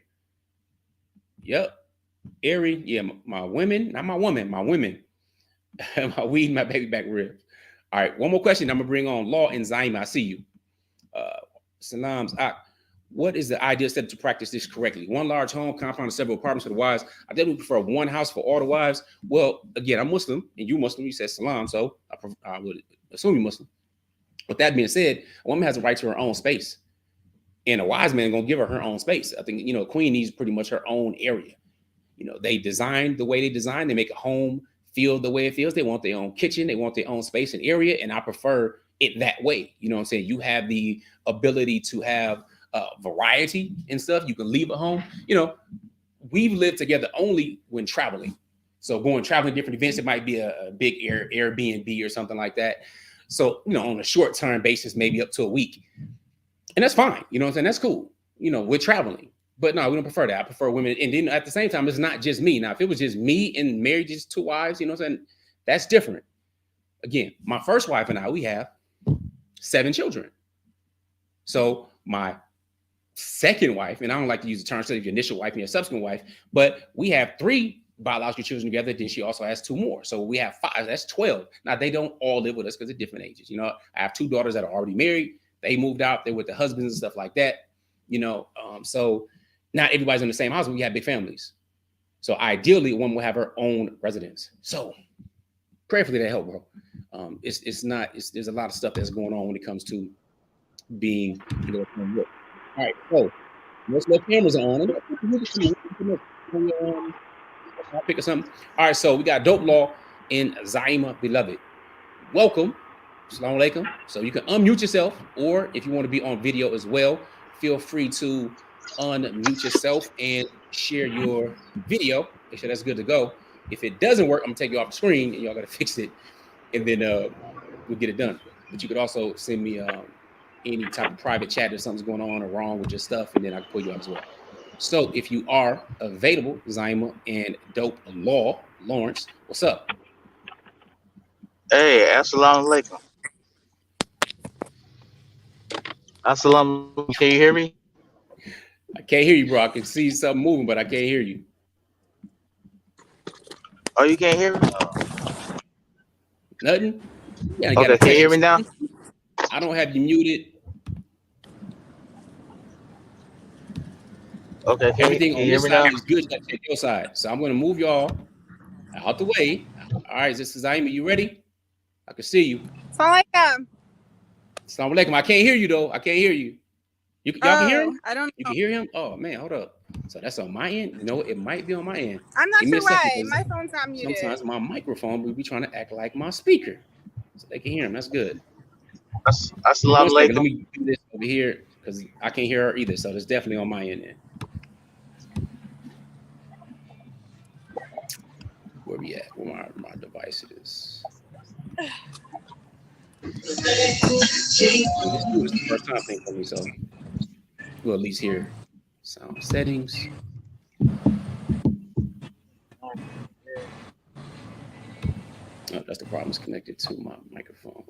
Yep. Ari, yeah, my women, not my woman, my women. My weed, my baby back ribs. All right, one more question. I'm going to bring on Law and Zaima. I see you. Salams. What is the ideal step to practice this correctly? One large home, compound of several apartments for the wives. I definitely prefer one house for all the wives. Well, again, I'm Muslim, and you Muslim. You said salam, so I would assume you're Muslim. With that being said, a woman has a right to her own space, and a wise man gonna give her own space. I think a queen needs pretty much her own area. They design the way they design. They make a home feel the way it feels. They want their own kitchen. They want their own space and area, and I prefer it that way. You know what I'm saying? You have the ability to have variety and stuff. You can leave at home. We've lived together only when traveling. So going traveling different events, it might be a big Airbnb or something like that. So, on a short-term basis, maybe up to a week. And that's fine. You know what I'm saying? That's cool. We're traveling. But no, we don't prefer that. I prefer women. And then at the same time, it's not just me. Now, if it was just me and married just 2 wives, what I'm saying? That's different. Again, my first wife and I, we have 7 children. So my second wife, and I don't like to use the term instead of your initial wife and your subsequent wife, but we have 3 biological children together. Then she also has 2 more. So we have 5. That's 12. Now, they don't all live with us because they're different ages. I have 2 daughters that are already married. They moved out. They're with their husbands and stuff like that. So not everybody's in the same house, but we have big families. So ideally, one will have her own residence. So prayerfully that help, bro. There's a lot of stuff that's going on when it comes to being, all right. So most of the cameras are on. I'll pick up something. All right. So we got Dope Law and Zaima Beloved. Welcome. Assalamu alaikum. So you can unmute yourself, or if you want to be on video as well, feel free to unmute yourself and share your video. Make sure that's good to go. If it doesn't work, I'm gonna take you off the screen and y'all gotta fix it, and then we'll get it done. But you could also send me any type of private chat if something's going on or wrong with your stuff, and then I can pull you out as well. So if you are available, Zaima and Dope Law, Lawrence, what's up? Hey, assalamu alaikum. Assalamu alaikum. Can you hear me? I can't hear you, bro. I can see something moving, but I can't hear you. Oh, you can't hear me? Nothing? Yeah, okay, can you hear me now? I don't have you muted. Okay, everything can on you this hear me side now? is good. That's your side. So I'm going to move y'all out the way. All right, this is Zaima. You ready? I can see you. Assalamu alaikum. Assalamu alaikum. I can't hear you, though. I can't hear you. Y'all can hear him? I don't know. You can hear him? Oh, man, hold up. So that's on my end? No, it might be on my end. I'm not sure why. My phone's not muted. Sometimes my microphone will be trying to act like my speaker. So they can hear him. That's good. Assalamu alaikum. Let me do this over here because I can't hear her either. So it's definitely on my end then. Where we at? Where my device is. This is the first time thing for me, so we'll at least hear sound settings. Oh, that's the problem. It's connected to my microphone.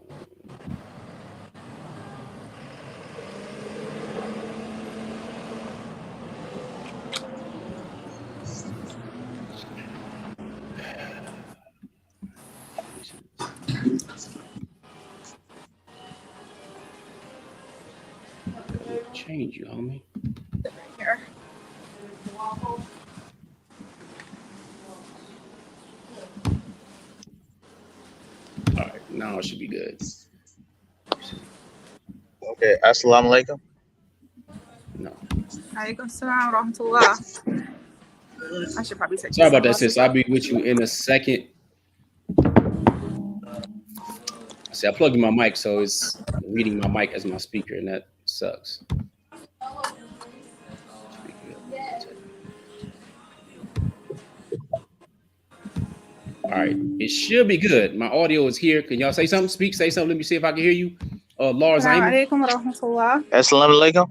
Change you, homie. Here. All right, now it should be good. Okay. Assalamu alaikum. No. Alaikum salam wa rahmatullah. I should probably take Sorry this about that, off. sis. I'll be with you in a second. See, I plugged in my mic, so it's reading my mic as my speaker, and that sucks. All right, it should be good. My audio is here. Can y'all say something? Say something. Let me see if I can hear you. Lars, Assalamu alaikum wa rahmatullah. Assalamu alaikum.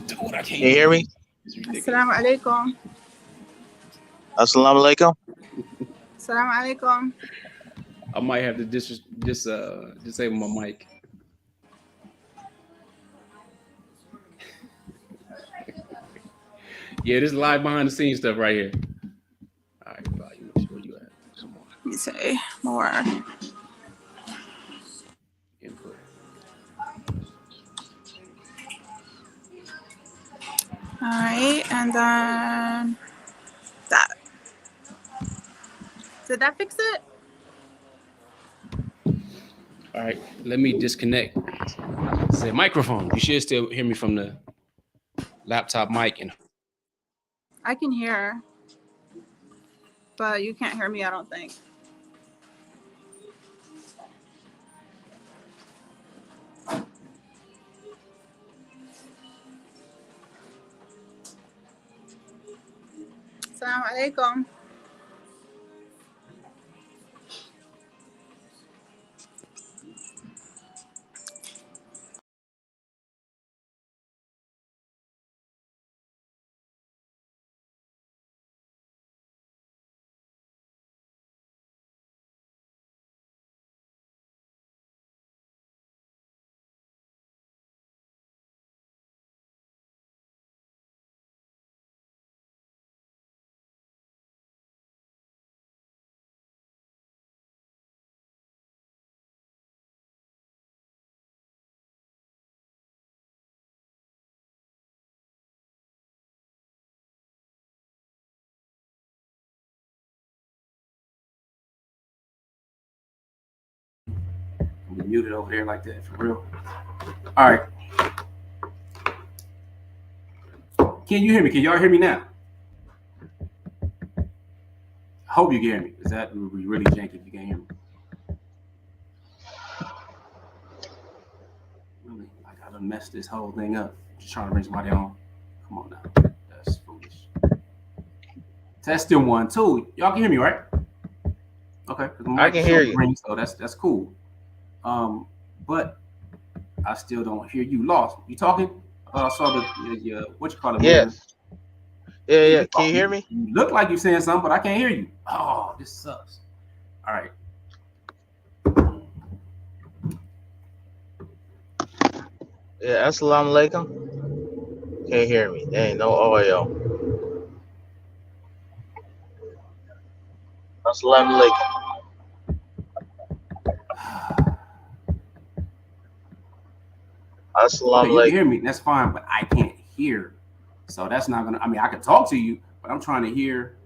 Dude, I can't Can you hear me? Assalamu alaikum. Assalamu alaikum. Assalamu alaikum. I might have to disable my mic. Yeah, this is live behind the scenes stuff right here. All right, volume, where you at? Come on. Let me say more. Input. All right, and then that. Did that fix it? All right, let me disconnect. Say microphone. You should still hear me from the laptop mic. And I can hear, but you can't hear me, I don't think. Assalamu alaikum. I'm muted over there like that for real. All right. Can you hear me? Can y'all hear me now? I hope you can hear me. Is that would be really janky if you can't hear me? Really, like I done messed this whole thing up. Just trying to bring somebody on. Come on now. That's foolish. Testing 1, 2. Y'all can hear me, right? Okay. I can hear you. Ring, so that's cool. But I still don't hear you. Lost. You talking? I saw the what you call it? Yes. Yeah. Can you hear me? You look like you're saying something, but I can't hear you. Oh, this sucks. All right. Yeah. Assalamu alaikum. Can't hear me. There ain't no audio. Assalamu alaikum. Assalamu Okay, you can alaikum. hear me. That's fine, but I can't hear. So that's not gonna. I mean, I can talk to you, but I'm trying to hear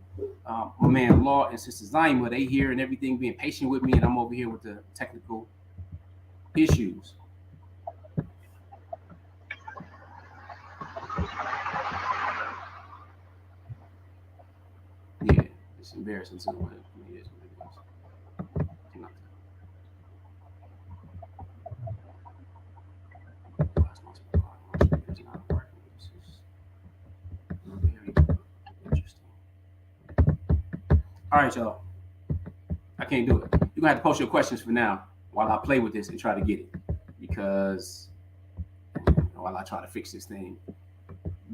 my man Law and Sister Zaima. They here and everything, being patient with me, and I'm over here with the technical issues. Yeah, it's embarrassing too. It is what it is. All right, y'all. I can't do it. You're gonna have to post your questions for now while I play with this and try to get it, because while I try to fix this thing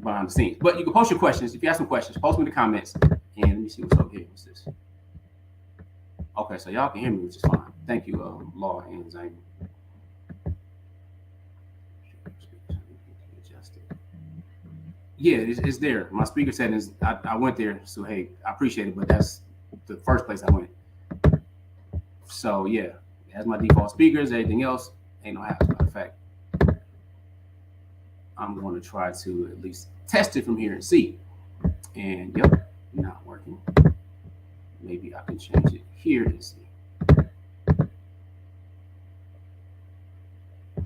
behind the scenes. But you can post your questions. If you have some questions, post them in the comments. And let me see what's up here. What's this? Okay, so y'all can hear me, which is fine. Thank you, Law and Zayn. Yeah, it's there. My speaker settings, I went there, so hey, I appreciate it, but that's the first place I went. So yeah, it has my default speakers. Everything else ain't no hassle. Matter of fact, I'm going to try to at least test it from here and see. And yep, not working. Maybe I can change it here and see.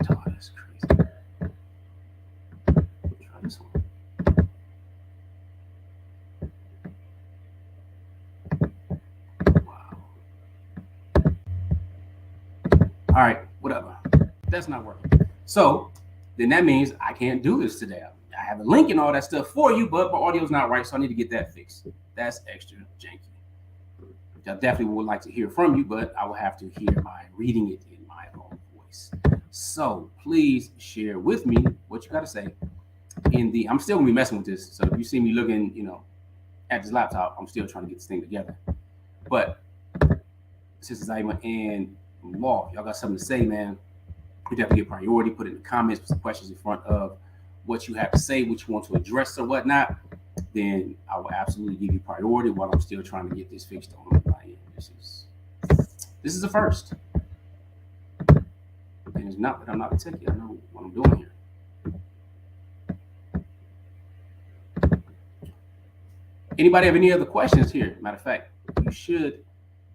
Oh, that's crazy. All right, whatever. That's not working. So then that means I can't do this today. I have a link and all that stuff for you, but my audio's not right, so I need to get that fixed. That's extra janky. I definitely would like to hear from you, but I will have to hear my reading it in my own voice. So please share with me what you got to say. I'm still gonna be messing with this. So if you see me looking, at this laptop, I'm still trying to get this thing together. But Sister Zaima and Law, y'all got something to say, man. We definitely get priority. Put it in the comments, put some questions in front of what you have to say, what you want to address or whatnot. Then I will absolutely give you priority while I'm still trying to get this fixed on my end. This is the first. And it's not that I'm not a techie. I know what I'm doing here. Anybody have any other questions here? Matter of fact, you should.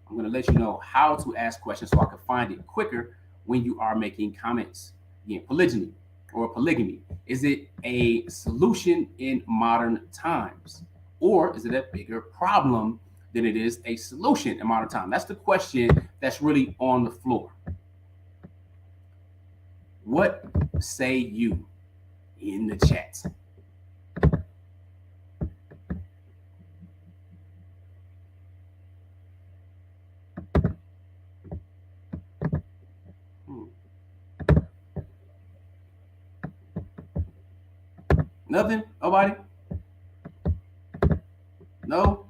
I'm going to let you know how to ask questions so I can find it quicker when you are making comments. Again, polygyny or polygamy. Is it a solution in modern times? Or is it a bigger problem than it is a solution in modern time? That's the question that's really on the floor. What say you in the chat? Nothing? Nobody? No?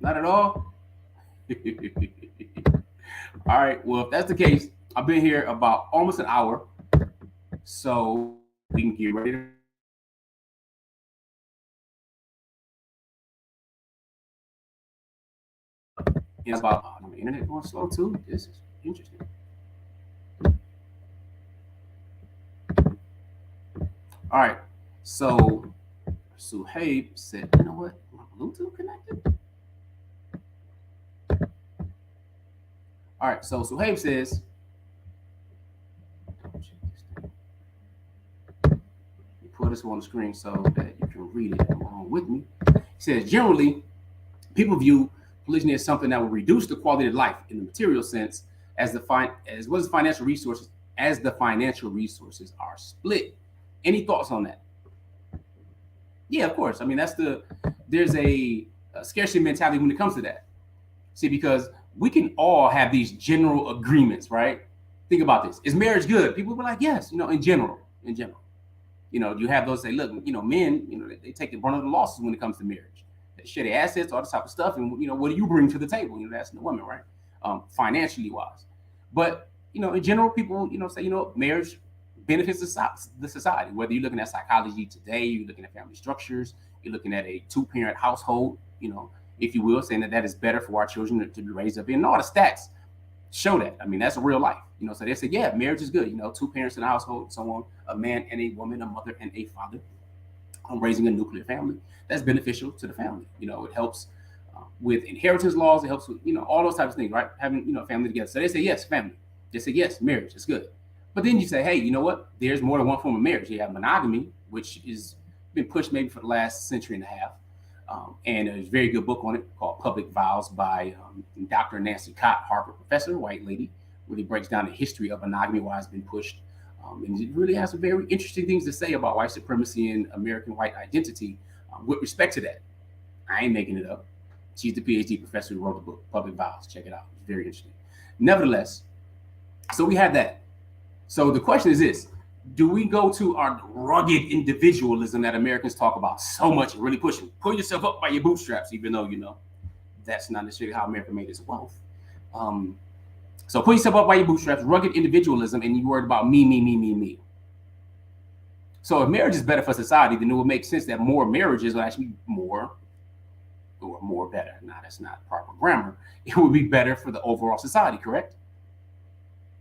Not at all? All right. Well, if that's the case, I've been here about almost an hour. So we can get ready to. It's about the internet going slow too. This is interesting. All right. So Suhaib said, you know what? My Bluetooth connected? All right. So Suhaib says, put this on the screen so that you can read it along with me. He says, generally, people view polygyny as something that will reduce the quality of life in the material sense as well as financial resources are split. Any thoughts on that? Yeah, of course. I mean, there's a scarcity mentality when it comes to that. See, because we can all have these general agreements, right? Think about this. Is marriage good? People will be like, yes, in general. You have those say, look, men, they take the brunt of the losses when it comes to marriage. They share their assets, all this type of stuff. And, what do you bring to the table? That's the woman, right? Financially wise. But, in general, people, say, marriage benefits the society. Whether you're looking at psychology today, you're looking at family structures, you're looking at a two-parent household, if you will, saying that is better for our children to be raised up in. And all the stats show that. I mean, that's a real life. So they say, yeah, marriage is good. Two parents in a household, so on, a man and a woman, a mother and a father, raising a nuclear family. That's beneficial to the family. It helps with inheritance laws. It helps with, all those types of things, right? Having, a family together. So they say, yes, family. They say, yes, marriage is good. But then you say, hey, you know what? There's more than one form of marriage. You have monogamy, which is been pushed maybe for the last century and a half. And there's a very good book on it called Public Vows by Dr. Nancy Cott, Harvard professor, white lady, really breaks down the history of monogamy, why it's been pushed. And it really has some very interesting things to say about white supremacy and American white identity with respect to that. I ain't making it up. She's the PhD professor who wrote the book, Public Vows. Check it out. It's very interesting. Nevertheless, so we have that. So the question is this. Do we go to our rugged individualism that Americans talk about so much and really pushing? Pull yourself up by your bootstraps, even though, that's not necessarily how America made its wealth. So pull yourself up by your bootstraps, rugged individualism, and you worried about me. So if marriage is better for society, then it would make sense that more marriages will actually be more better. Now, that's not proper grammar. It would be better for the overall society, correct?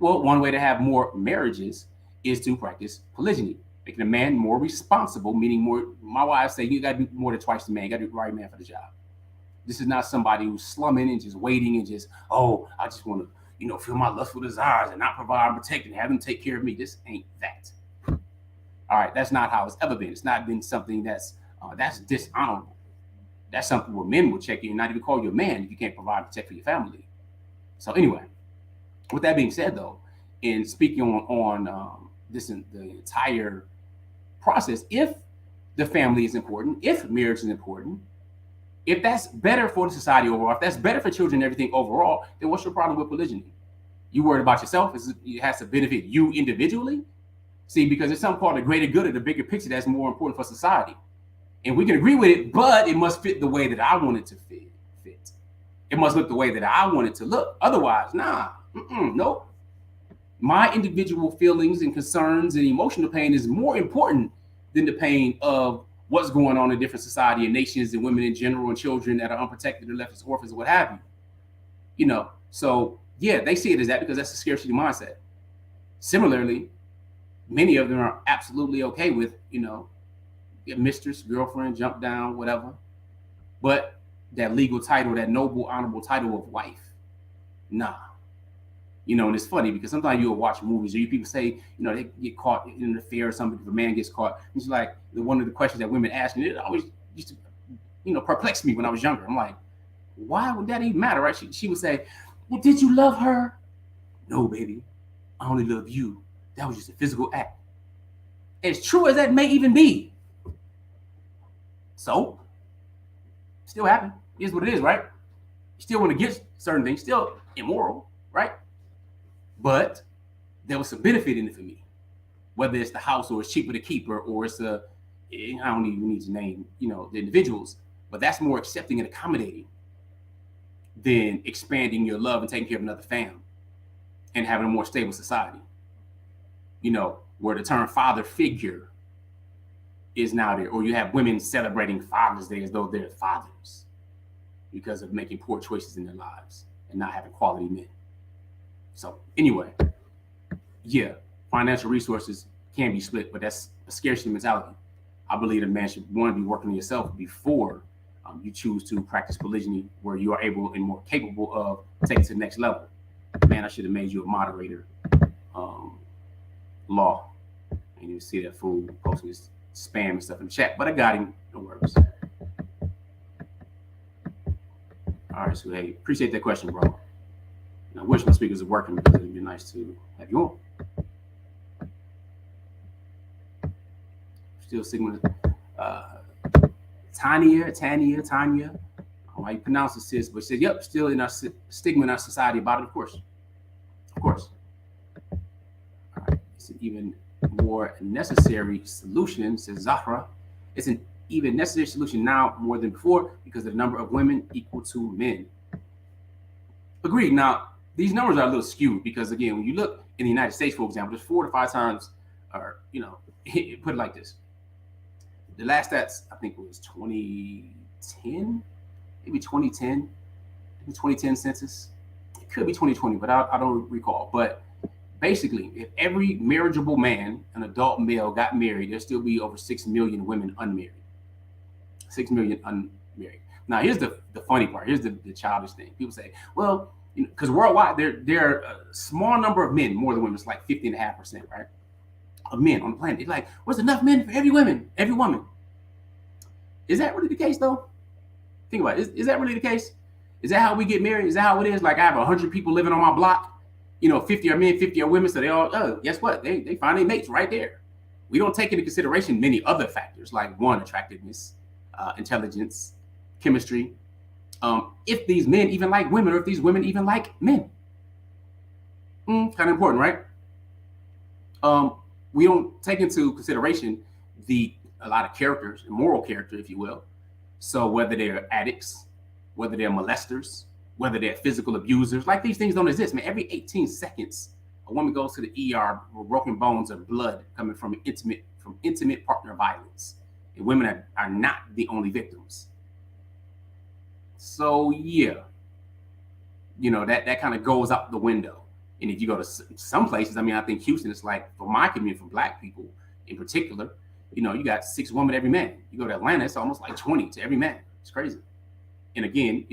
Well, one way to have more marriages is to practice polygyny, making a man more responsible, meaning more. My wife say you got to do more than twice the man. You got to be the right man for the job. This is not somebody who's slumming and just waiting and just, I just want to, feel my lustful desires and not provide and protect and have them take care of me. This ain't that. All right, that's not how it's ever been. It's not been something that's dishonorable. That's something where men will check you and not even call you a man if you can't provide and protect for your family. So anyway, With that being said, though, in speaking on this the entire process, if the family is important, if marriage is important, if that's better for the society overall, if that's better for children and everything overall, then what's your problem with polygyny? You worried about yourself? It has to benefit you individually? See, because there's something called the greater good or the bigger picture that's more important for society. And we can agree with it, but it must fit the way that I want it to fit. It must look the way that I want it to look. Otherwise, nope. My individual feelings and concerns and emotional pain is more important than the pain of what's going on in different society and nations and women in general and children that are unprotected or left as orphans or what have you. You know, so yeah, they see it as that because that's a scarcity mindset. Similarly, many of them are absolutely okay with, mistress, girlfriend, jump down, whatever. But that legal title, that noble, honorable title of wife, nah. And it's funny because sometimes you'll watch movies or people say, they get caught in an affair or something. If a man gets caught, it's like one of the questions that women ask me. It always used to, perplex me when I was younger. I'm like, why would that even matter, right? She would say, well, did you love her? No, baby, I only love you. That was just a physical act. As true as that may even be. So, still happen. It is what it is, right? You still want to get certain things, still immoral, right? But there was some benefit in it for me. Whether it's the house or it's cheaper to keep or it's I don't even need to name, the individuals, but that's more accepting and accommodating than expanding your love and taking care of another fam and having a more stable society. Where the term father figure is now there, or you have women celebrating Father's Day as though they're fathers because of making poor choices in their lives and not having quality men. So anyway, yeah, financial resources can be split, but that's a scarcity mentality. I believe a man should want to be working on yourself before you choose to practice polygyny, where you are able and more capable of taking it to the next level. Man, I should have made you a moderator. Law. And you see that fool posting his spam and stuff in the chat, but I got him. No worries. All right, so hey, appreciate that question, bro. And I wish my speakers are working because it'd be nice to have you on. Still sticking with Tanya. I don't know how you pronounce it, sis, but said, yep, still in our stigma in our society about it, of course. All right, it's an even more necessary solution, says Zahra. It's an even necessary solution now more than before because of the number of women equal to men. Agreed. Now, these numbers are a little skewed because, again, when you look in the United States, for example, there's 4 to 5 times, or, put it like this. The last stats, I think, was 2010, maybe 2010, the 2010 census. It could be 2020, but I don't recall. But basically, if every marriageable man, an adult male, got married, there'd still be over 6 million women unmarried. 6 million unmarried. Now, here's the funny part. Here's the childish thing. People say, well, because worldwide, there are a small number of men, more than women. It's like 50.5%, right? Of men on the planet. It's like, what's enough men for every woman? Is that really the case, though? Think about it. Is that really the case? Is that how we get married? Is that how it is? Like, I have 100 people living on my block. 50 are men, 50 are women. So they all, guess what? They find their mates right there. We don't take into consideration many other factors, like one, attractiveness, intelligence, chemistry. If these men even like women, or if these women even like men. Kind of important, right? We don't take into consideration a lot of characters, moral character, if you will. So whether they're addicts, whether they're molesters, whether they're physical abusers, like these things don't exist, man. Every 18 seconds, a woman goes to the ER with broken bones or blood coming from intimate partner violence. And women are not the only victims. So yeah, that kind of goes out the window. And if you go to some places, I think Houston is like, for my community, for Black people in particular, you got 6 women to every man. You go to Atlanta, it's almost like 20 to every man. It's crazy. And again,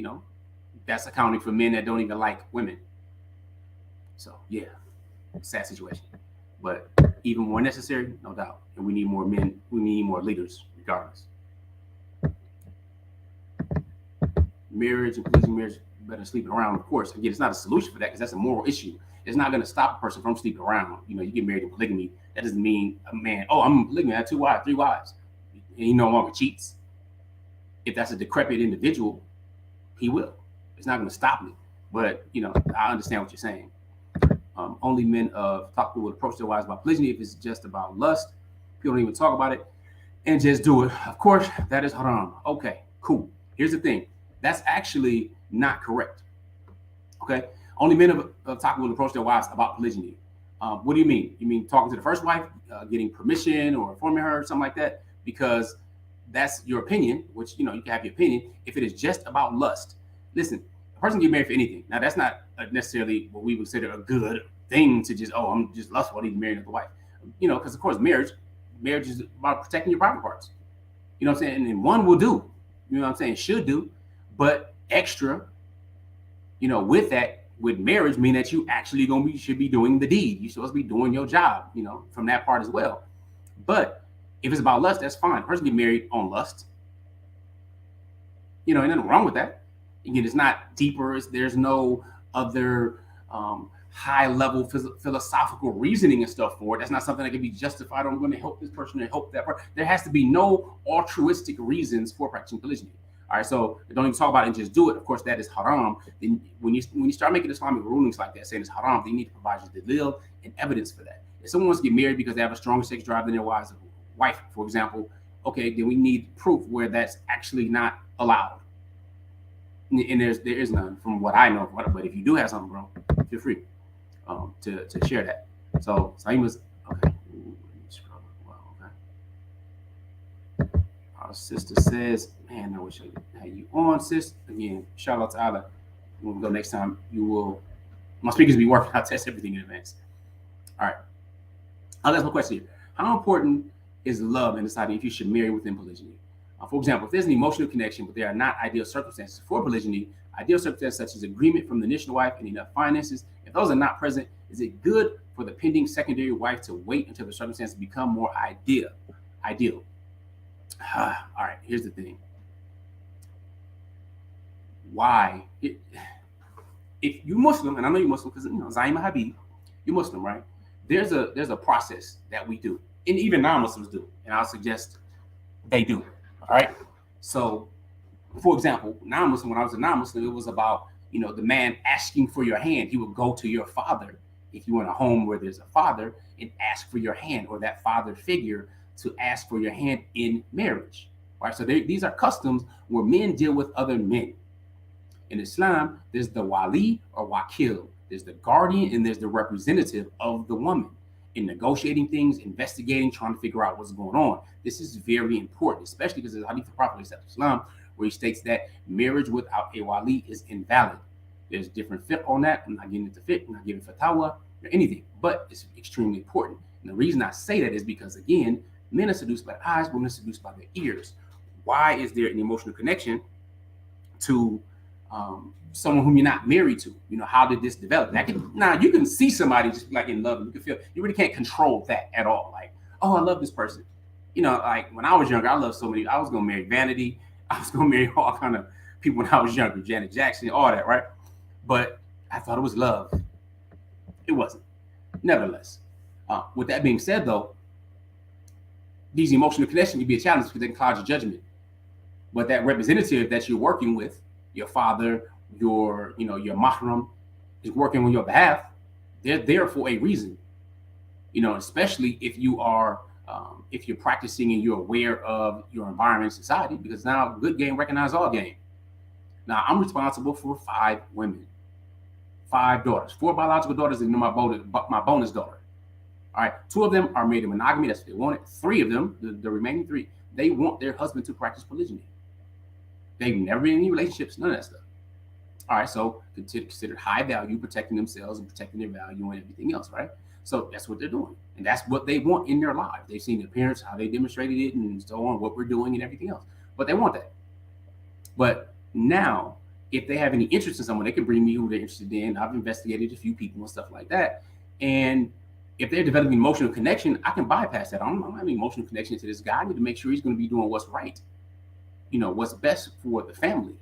that's accounting for men that don't even like women. So yeah, sad situation. But even more necessary, no doubt. And we need more men. We need more leaders, regardless. Marriage and polygamous marriage, better than sleeping around, of course. Again, it's not a solution for that because that's a moral issue. It's not going to stop a person from sleeping around. You know, you get married in polygamy. That doesn't mean a man, oh, I'm polygamy, I have 2 wives, 3 wives. And he no longer cheats. If that's a decrepit individual, he will. It's not going to stop me. But, you know, I understand what you're saying. Only men of taqwa would approach their wives by polygyny if it's just about lust. People don't even talk about it and just do it. Of course, that is haram. Okay, cool. Here's the thing. That's actually not correct. Okay? Only men of taqwa will approach their wives about polygyny. What do you mean? You mean talking to the first wife, getting permission or informing her, something like that? Because that's your opinion, which, you know, you can have your opinion. If it is just about lust, listen, a person can get married for anything. Now, that's not necessarily what we would consider a good thing to just, oh, I'm just lustful, I need to marry another wife. You know, because, of course, marriage is about protecting your private parts. You know what I'm saying? And one will do, you know what I'm saying, should do. But extra, you know, with that, with marriage, mean that you actually should be doing the deed. You're supposed to be doing your job, you know, from that part as well. But if it's about lust, that's fine. A person get married on lust. You know, ain't nothing wrong with that. Again, it's not deeper. There's no other high-level philosophical reasoning and stuff for it. That's not something that can be justified. I'm going to help this person and help that person. There has to be no altruistic reasons for practicing polygyny. All right, so don't even talk about it and just do it. Of course, that is haram. Then when you start making Islamic rulings like that, saying it's haram, then you need to provide you dalil and evidence for that. If someone wants to get married because they have a stronger sex drive than their wife, for example, okay, then we need proof where that's actually not allowed. And there is none from what I know. But if you do have something, bro, feel free to share that. So Saima's okay. Okay. Our sister says, man, I wish I had you on, sis. Again, shout out to Allah. When we go next time, you will. My speakers be working. I'll test everything in advance. All right. I'll ask my question here. How important is love in deciding if you should marry within polygyny? For example, if there's an emotional connection, but there are not ideal circumstances for polygyny, ideal circumstances such as agreement from the initial wife and enough finances, if those are not present, is it good for the pending secondary wife to wait until the circumstances become more ideal? All right, here's the thing. Why? If you're Muslim, and I know you're Muslim because, you know, Zaima Habib, you're Muslim, right? There's a process that we do, and even non-Muslims do, and I'll suggest they do. All right. So, for example, non-Muslim, when I was a non-Muslim, it was about, you know, the man asking for your hand. He would go to your father if you were in a home where there's a father and ask for your hand, or that father figure to ask for your hand in marriage. All right. So these are customs where men deal with other men. In Islam, there's the wali or wakil. There's the guardian and there's the representative of the woman in negotiating things, investigating, trying to figure out what's going on. This is very important, especially because there's a hadith of Prophet Islam where he states that marriage without a wali is invalid. There's different fiqh on that. I'm not getting into fiqh, I'm not giving fatwa or anything, but it's extremely important. And the reason I say that is because, again, men are seduced by the eyes, women are seduced by their ears. Why is there an emotional connection to someone whom you're not married to? You know, how did this develop? Now you can see somebody just like in love, and you can feel, you really can't control that at all. Like, oh, I love this person. You know, like when I was younger, I loved so many. I was gonna marry Vanity. I was gonna marry all kind of people when I was younger, Janet Jackson, all that, right? But I thought it was love. It wasn't. Nevertheless, with that being said, though, these emotional connections can be a challenge because they can cloud your judgment. But that representative that you're working with, your father, your mahram, is working on your behalf. They're there for a reason, you know, especially if you are, if you're practicing and you're aware of your environment, society, because now good game recognize all game. Now I'm responsible for 5 women, 5 daughters, 4 biological daughters, and my bonus daughter. All right, 2 of them are made in monogamy. That's what they wanted. 3 of them, the remaining 3, they want their husband to practice polygyny. They've never been in any relationships, none of that stuff. All right, so considered high value, protecting themselves and protecting their value and everything else, right? So that's what they're doing. And that's what they want in their lives. They've seen their parents, how they demonstrated it and so on, what we're doing and everything else. But they want that. But now, if they have any interest in someone, they can bring me who they're interested in. I've investigated a few people and stuff like that. And if they're developing emotional connection, I can bypass that. I'm having emotional connection to this guy. I need to make sure he's going to be doing what's right. You know, what's best for the family.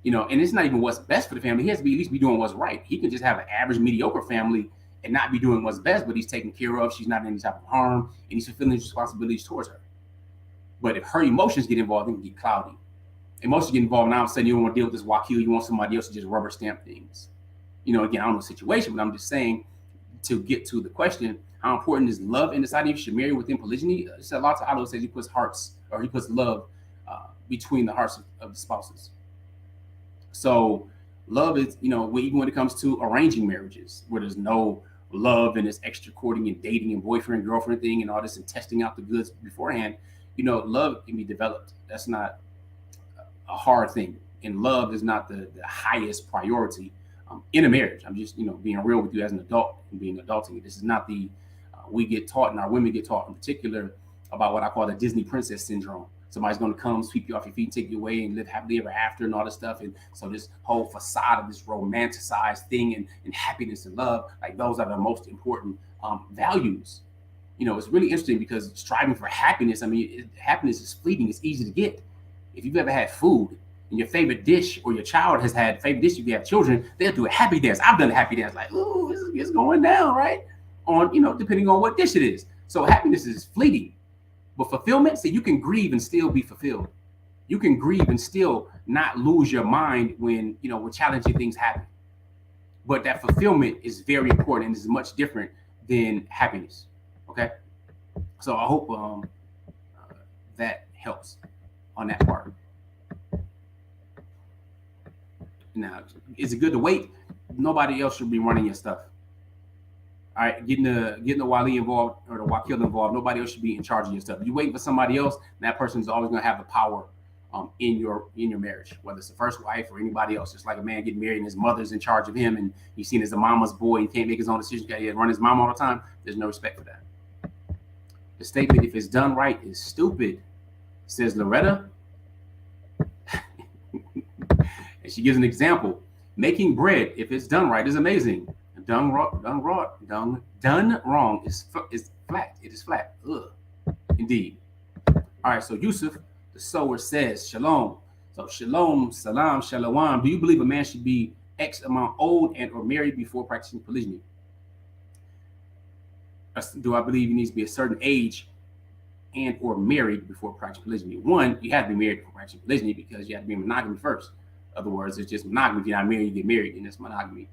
And it's not even what's best for the family. He has to be at least be doing what's right. He can just have an average, mediocre family and not be doing what's best, but he's taken care of. She's not in any type of harm, and he's fulfilling his responsibilities towards her. But if her emotions get involved, it can get cloudy. Emotions get involved, and all of a sudden you don't want to deal with this wakil. You want somebody else to just rubber stamp things. Again, I don't know the situation, but I'm just saying, to get to the question, how important is love in deciding if you should marry within polygyny? It's a lot of Allah says he puts hearts, or he puts love between the hearts of the spouses. So love is, even when it comes to arranging marriages, where there's no love and it's extra courting and dating and boyfriend, girlfriend thing and all this and testing out the goods beforehand, love can be developed. That's not a hard thing. And love is not the highest priority in a marriage. I'm just, being real with you as an adult and being adulting. This is not we get taught, and our women get taught in particular, about what I call the Disney princess syndrome. Somebody's going to come, sweep you off your feet, take you away, and live happily ever after, and all this stuff. And so this whole facade of this romanticized thing and happiness and love, like those are the most important values. It's really interesting because striving for happiness, happiness is fleeting. It's easy to get. If you've ever had food and your favorite dish, or your child has had favorite dish, if you have children, they'll do a happy dance. I've done a happy dance, like, ooh, it's going down, right? On, depending on what dish it is. So happiness is fleeting. But fulfillment, see, you can grieve and still be fulfilled. You can grieve and still not lose your mind when challenging things happen. But that fulfillment is very important and is much different than happiness. Okay? So I hope that helps on that part. Now, is it good to wait? Nobody else should be running your stuff. All right, getting the wali involved or the wakil involved. Nobody else should be in charge of your stuff. If you waiting for somebody else, that person is always going to have the power in your marriage, whether it's the first wife or anybody else. Just like a man getting married and his mother's in charge of him, and he's seen as a mama's boy and can't make his own decisions. He run his mom all the time. There's no respect for that. The statement, "if it's done right," is stupid, says Loretta. And she gives an example. Making bread, if it's done right, is amazing. Done wrong is flat. It is flat. Ugh. Indeed. All right. So Yusuf, the sower, says, "Shalom." So shalom, salam, shalom. Do you believe a man should be X amount old and or married before practicing polygyny? Do I believe he needs to be a certain age and or married before practicing polygyny? One, you have to be married before practicing polygyny because you have to be monogamy first. In other words, it's just monogamy. If you're not married, you get married, and that's monogamy.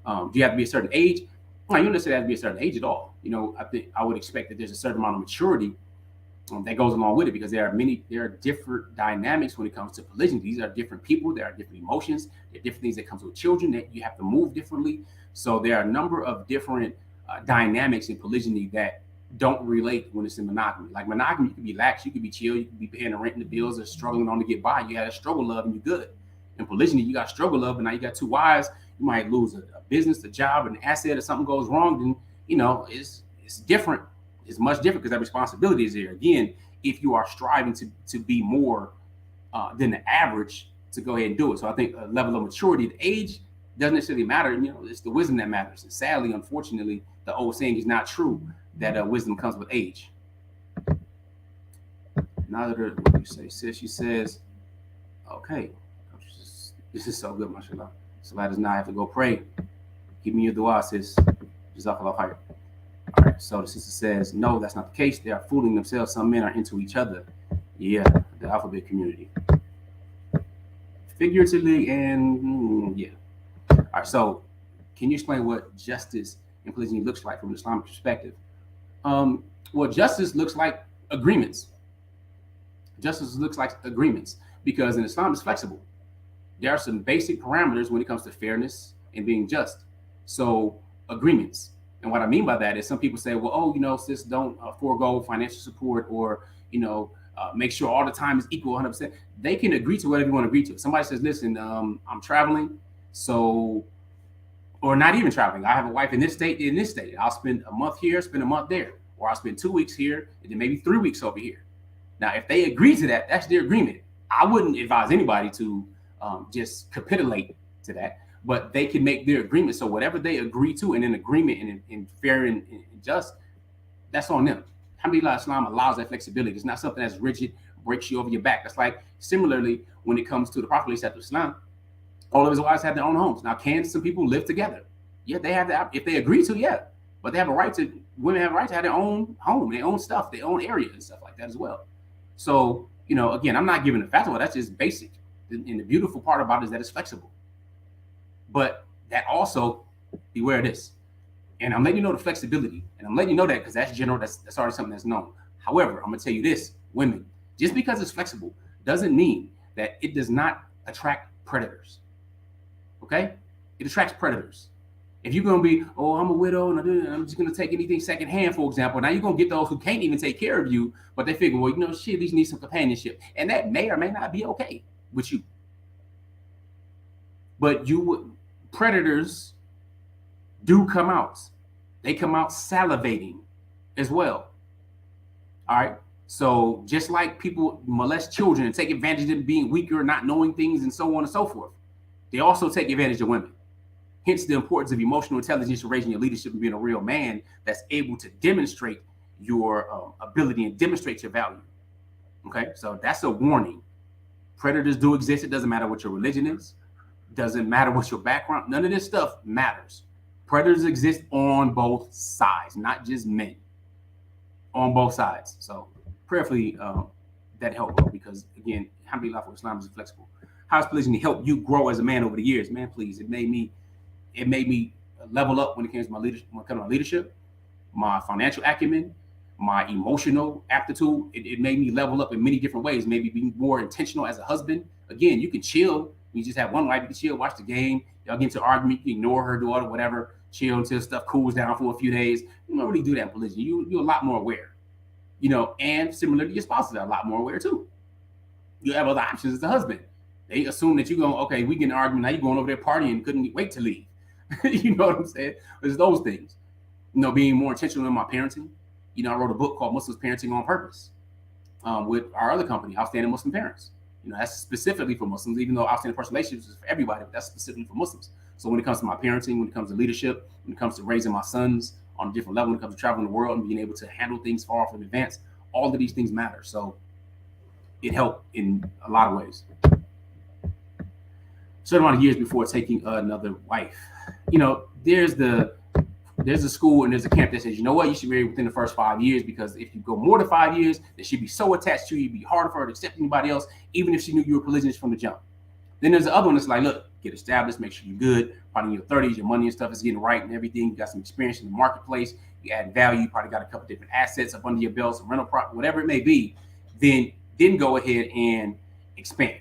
Do you have to be a certain age? No, you don't necessarily have to be a certain age at all. I think I would expect that there's a certain amount of maturity that goes along with it, because there are different dynamics when it comes to polygyny. These are different people. There are different emotions. There are different things that comes with children that you have to move differently. So there are a number of different dynamics in polygyny that don't relate when it's in monogamy. Like monogamy, you can be lax, you can be chill, you can be paying the rent and the bills or struggling on to get by. You had a struggle love and you're good. In polygyny, you got struggle love, and now you got two wives. You might lose a business, a job, an asset, or something goes wrong. Then it's different. It's much different because that responsibility is there. Again, if you are striving to be more than the average, to go ahead and do it. So I think a level of maturity, the age doesn't necessarily matter. It's the wisdom that matters. And sadly, unfortunately, the old saying is not true that wisdom comes with age. Nazir, what do you say, sis? She says, okay. This is so good, mashallah. So I does not have to go pray. Give me your dua, sis. Jazakallah khair. All right, so the sister says, no, that's not the case. They are fooling themselves. Some men are into each other. Yeah, the alphabet community. Figuratively and yeah. All right, so can you explain what justice in polygyny looks like from an Islamic perspective? Well, justice looks like agreements. Justice looks like agreements because in Islam it's flexible. There are some basic parameters when it comes to fairness and being just. So agreements. And what I mean by that is some people say, well, sis, don't forego financial support or, make sure all the time is equal 100%. They can agree to whatever you want to agree to. Somebody says, listen, I'm traveling. So, or not even traveling. I have a wife in this state, I'll spend a month here, spend a month there. Or I'll spend 2 weeks here and then maybe 3 weeks over here. Now, if they agree to that, that's their agreement. I wouldn't advise anybody to just capitulate to that, but they can make their agreement. So whatever they agree to in an agreement and fair and just, that's on them. Alhamdulillah, Islam allows that flexibility. It's not something that's rigid, breaks you over your back. That's like similarly when it comes to the Prophet Islam. All of his wives have their own homes. Now, can some people live together? Yeah, they have that. If they agree to, yeah. But they have a right to, women have a right to have their own home, their own stuff, their own area and stuff like that as well. So, again, I'm not giving a fatwa. That's just basic. And the beautiful part about it is that it's flexible. But that also, beware of this. And I'm letting you know the flexibility. And I'm letting you know that because that's general. That's already something that's known. However, I'm going to tell you this, women, just because it's flexible doesn't mean that it does not attract predators. Okay? It attracts predators. If you're going to be, oh, I'm a widow and I'm just going to take anything secondhand, for example, now you're going to get those who can't even take care of you, but they figure, well, shit, at least need some companionship. And that may or may not be okay with you. But predators do come out. They come out salivating as well. All right. So just like people molest children and take advantage of them being weaker, not knowing things, and so on and so forth, they also take advantage of women. Hence the importance of emotional intelligence, raising your leadership, and being a real man that's able to demonstrate your ability and demonstrate your value. Okay, so that's a warning. Predators do exist. It doesn't matter what your religion is. Doesn't matter what your background. None of this stuff matters. Predators exist on both sides, not just men. On both sides. So prayerfully, that helped, bro, because again, alhamdulillah for Islam is flexible. How has polygyny helped you grow as a man over the years? Man, please, it made me level up when it came to my leadership, my financial acumen, my emotional aptitude. It made me level up in many different ways. Maybe be more intentional as a husband. Again, you can chill. You just have one wife. You can chill, watch the game. Y'all get into an argument. You can ignore her, do whatever. Chill until stuff cools down for a few days. You don't really do that in polygyny. You're a lot more aware. And similarly, your spouses are a lot more aware too. You have other options as a husband. They assume that you're going, okay, we get in an argument. Now you're going over there partying, couldn't wait to leave. You know what I'm saying? It's those things. Being more intentional in my parenting. I wrote a book called Muslims Parenting on Purpose with our other company, Outstanding Muslim Parents. That's specifically for Muslims, even though Outstanding Personal Relationships is for everybody, but that's specifically for Muslims. So when it comes to my parenting, when it comes to leadership, when it comes to raising my sons on a different level, when it comes to traveling the world and being able to handle things far off in advance, all of these things matter. So it helped in a lot of ways. Certain amount of years before taking another wife. There's a school and there's a camp that says, you know what, you should marry within the first 5 years, because if you go more than 5 years, then she'd be so attached to you, it'd be harder for her to accept anybody else, even if she knew you were polygynous from the jump. Then there's the other one that's like, look, get established, make sure you're good, probably in your 30s, your money and stuff is getting right and everything, you got some experience in the marketplace, you add value, you probably got a couple different assets up under your belt, some rental property, whatever it may be, then go ahead and expand.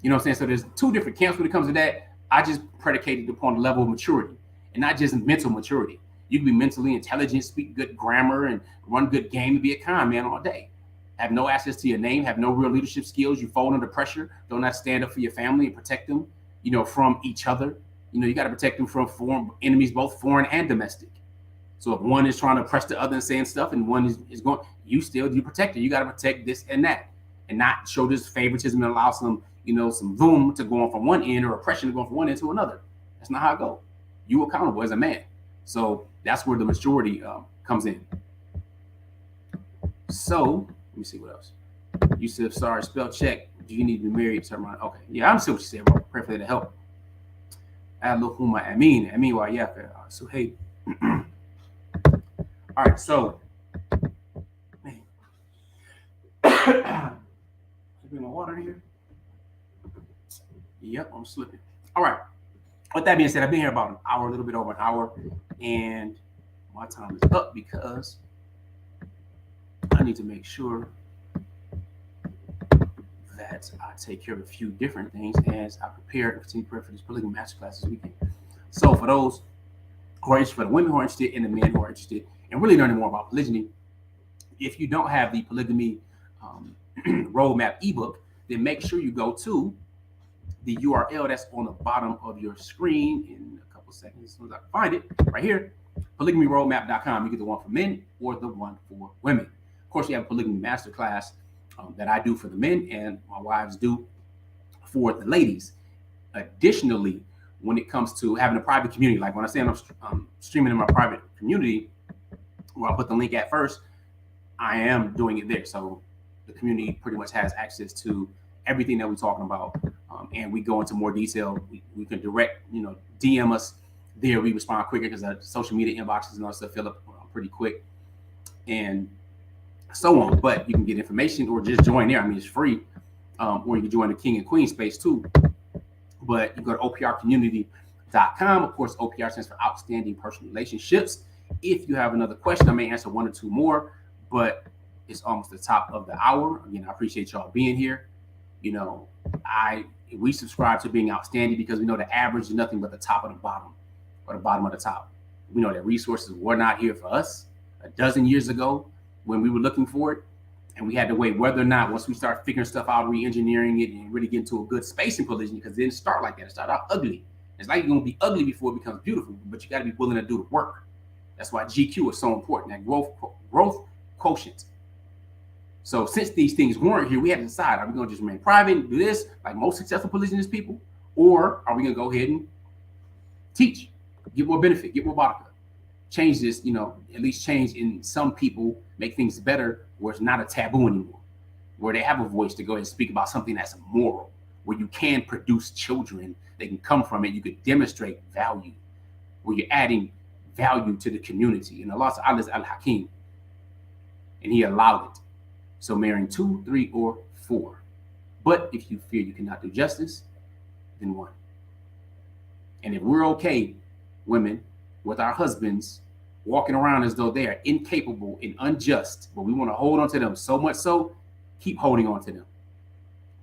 You know what I'm saying? So there's two different camps when it comes to that. I just predicated upon the level of maturity, and not just mental maturity. You can be mentally intelligent, speak good grammar, and run good game, and be a con man all day. Have no access to your name, have no real leadership skills. You fold under pressure. Don't not stand up for your family and protect them, from each other. You got to protect them from foreign enemies, both foreign and domestic. So if one is trying to oppress the other and saying stuff, and one is going, you protect it. You got to protect this and that, and not show this favoritism and allow some boom to go on from one end or oppression to go on from one end to another. That's not how it goes. You accountable as a man. So that's where the maturity comes in. So let me see what else. You said, sorry, spell check. Do you need to be married? Okay. Yeah, I'm still what you said, bro. Pray for that to help. Allahumma ameen. Ameen wa yafa. So hey. All right, so man. Bring my water here. Yep, I'm slipping. All right. With that being said, I've been here about an hour, a little bit over an hour, and my time is up because I need to make sure that I take care of a few different things as I prepare and continue to prepare for this polygamy masterclass this weekend. So for those who are interested, for the women who are interested and the men who are interested in really learning more about polygyny, if you don't have the polygamy roadmap ebook, then make sure you go to the URL that's on the bottom of your screen in a couple seconds, as soon as I can find it, right here, polygamyroadmap.com. You get the one for men or the one for women. Of course, we have a polygamy masterclass that I do for the men and my wives do for the ladies. Additionally, when it comes to having a private community, like when I say I'm streaming in my private community, where I'll put the link at first, I am doing it there. So the community pretty much has access to everything that we're talking about and we go into more detail. We can direct, DM us there. We respond quicker because our social media inboxes and all stuff fill up pretty quick, and so on. But you can get information or just join there. I mean, it's free. Or you can join the King and Queen space too. But you go to oprcommunity.com. Of course, OPR stands for Outstanding Personal Relationships. If you have another question, I may answer one or two more, but it's almost the top of the hour. Again, I appreciate y'all being here. We subscribe to being outstanding because we know the average is nothing but the top of the bottom or the bottom of the top. We know that resources were not here for us a dozen years ago when we were looking for it. And we had to wait whether or not, once we start figuring stuff out, re-engineering it, and really get into a good space in polygyny, because it didn't start like that. It started out ugly. It's like you're going to be ugly before it becomes beautiful, but you got to be willing to do the work. That's why GQ is so important, that growth quotient. So since these things weren't here, we had to decide, are we going to just remain private and do this like most successful polygynous people? Or are we going to go ahead and teach, get more benefit, get more baraka? Change this, at least change in some people, make things better where it's not a taboo anymore, where they have a voice to go ahead and speak about something that's immoral, where you can produce children, they can come from it, you could demonstrate value, where you're adding value to the community. And Allah Ta'ala is Al-Hakim, and He allowed it. So marrying 2, 3, or 4. But if you fear you cannot do justice, then 1. And if we're okay, women, with our husbands walking around as though they are incapable and unjust, but we want to hold on to them so much so, keep holding on to them.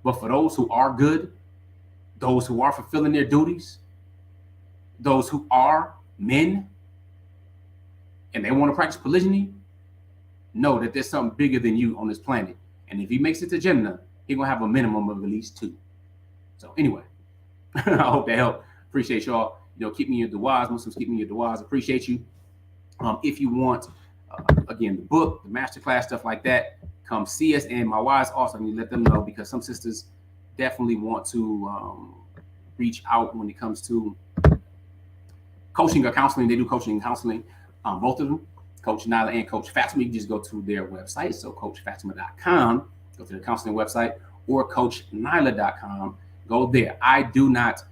But for those who are good, those who are fulfilling their duties, those who are men, and they want to practice polygyny, know that there's something bigger than you on this planet. And if he makes it to Jannah, he's going to have a minimum of at least 2. So anyway, I hope that helped. Appreciate y'all. Keep me in your du'as. Muslims, keep me in your du'as. Appreciate you. If you want, again, the book, the masterclass, stuff like that, come see us. And my wives also, I need to let them know, because some sisters definitely want to reach out when it comes to coaching or counseling. They do coaching and counseling, both of them, Coach Nyla and Coach Fatimah. You just go to their website, so CoachFatimah.com, go to the counseling website, or CoachNyla.com. Go there. I do not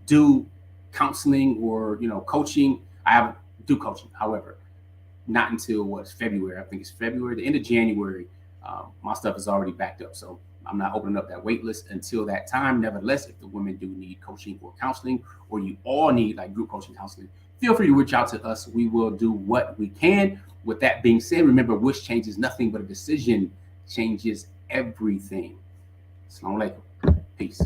do counseling or coaching. I do coaching, however, not until February. I think it's February, the end of January. My stuff is already backed up, so I'm not opening up that wait list until that time. Nevertheless, if the women do need coaching or counseling, or you all need like group coaching counseling, feel free to reach out to us. We will do what we can. With that being said, remember, wish changes nothing, but a decision changes everything. Assalamu alaikum. Peace.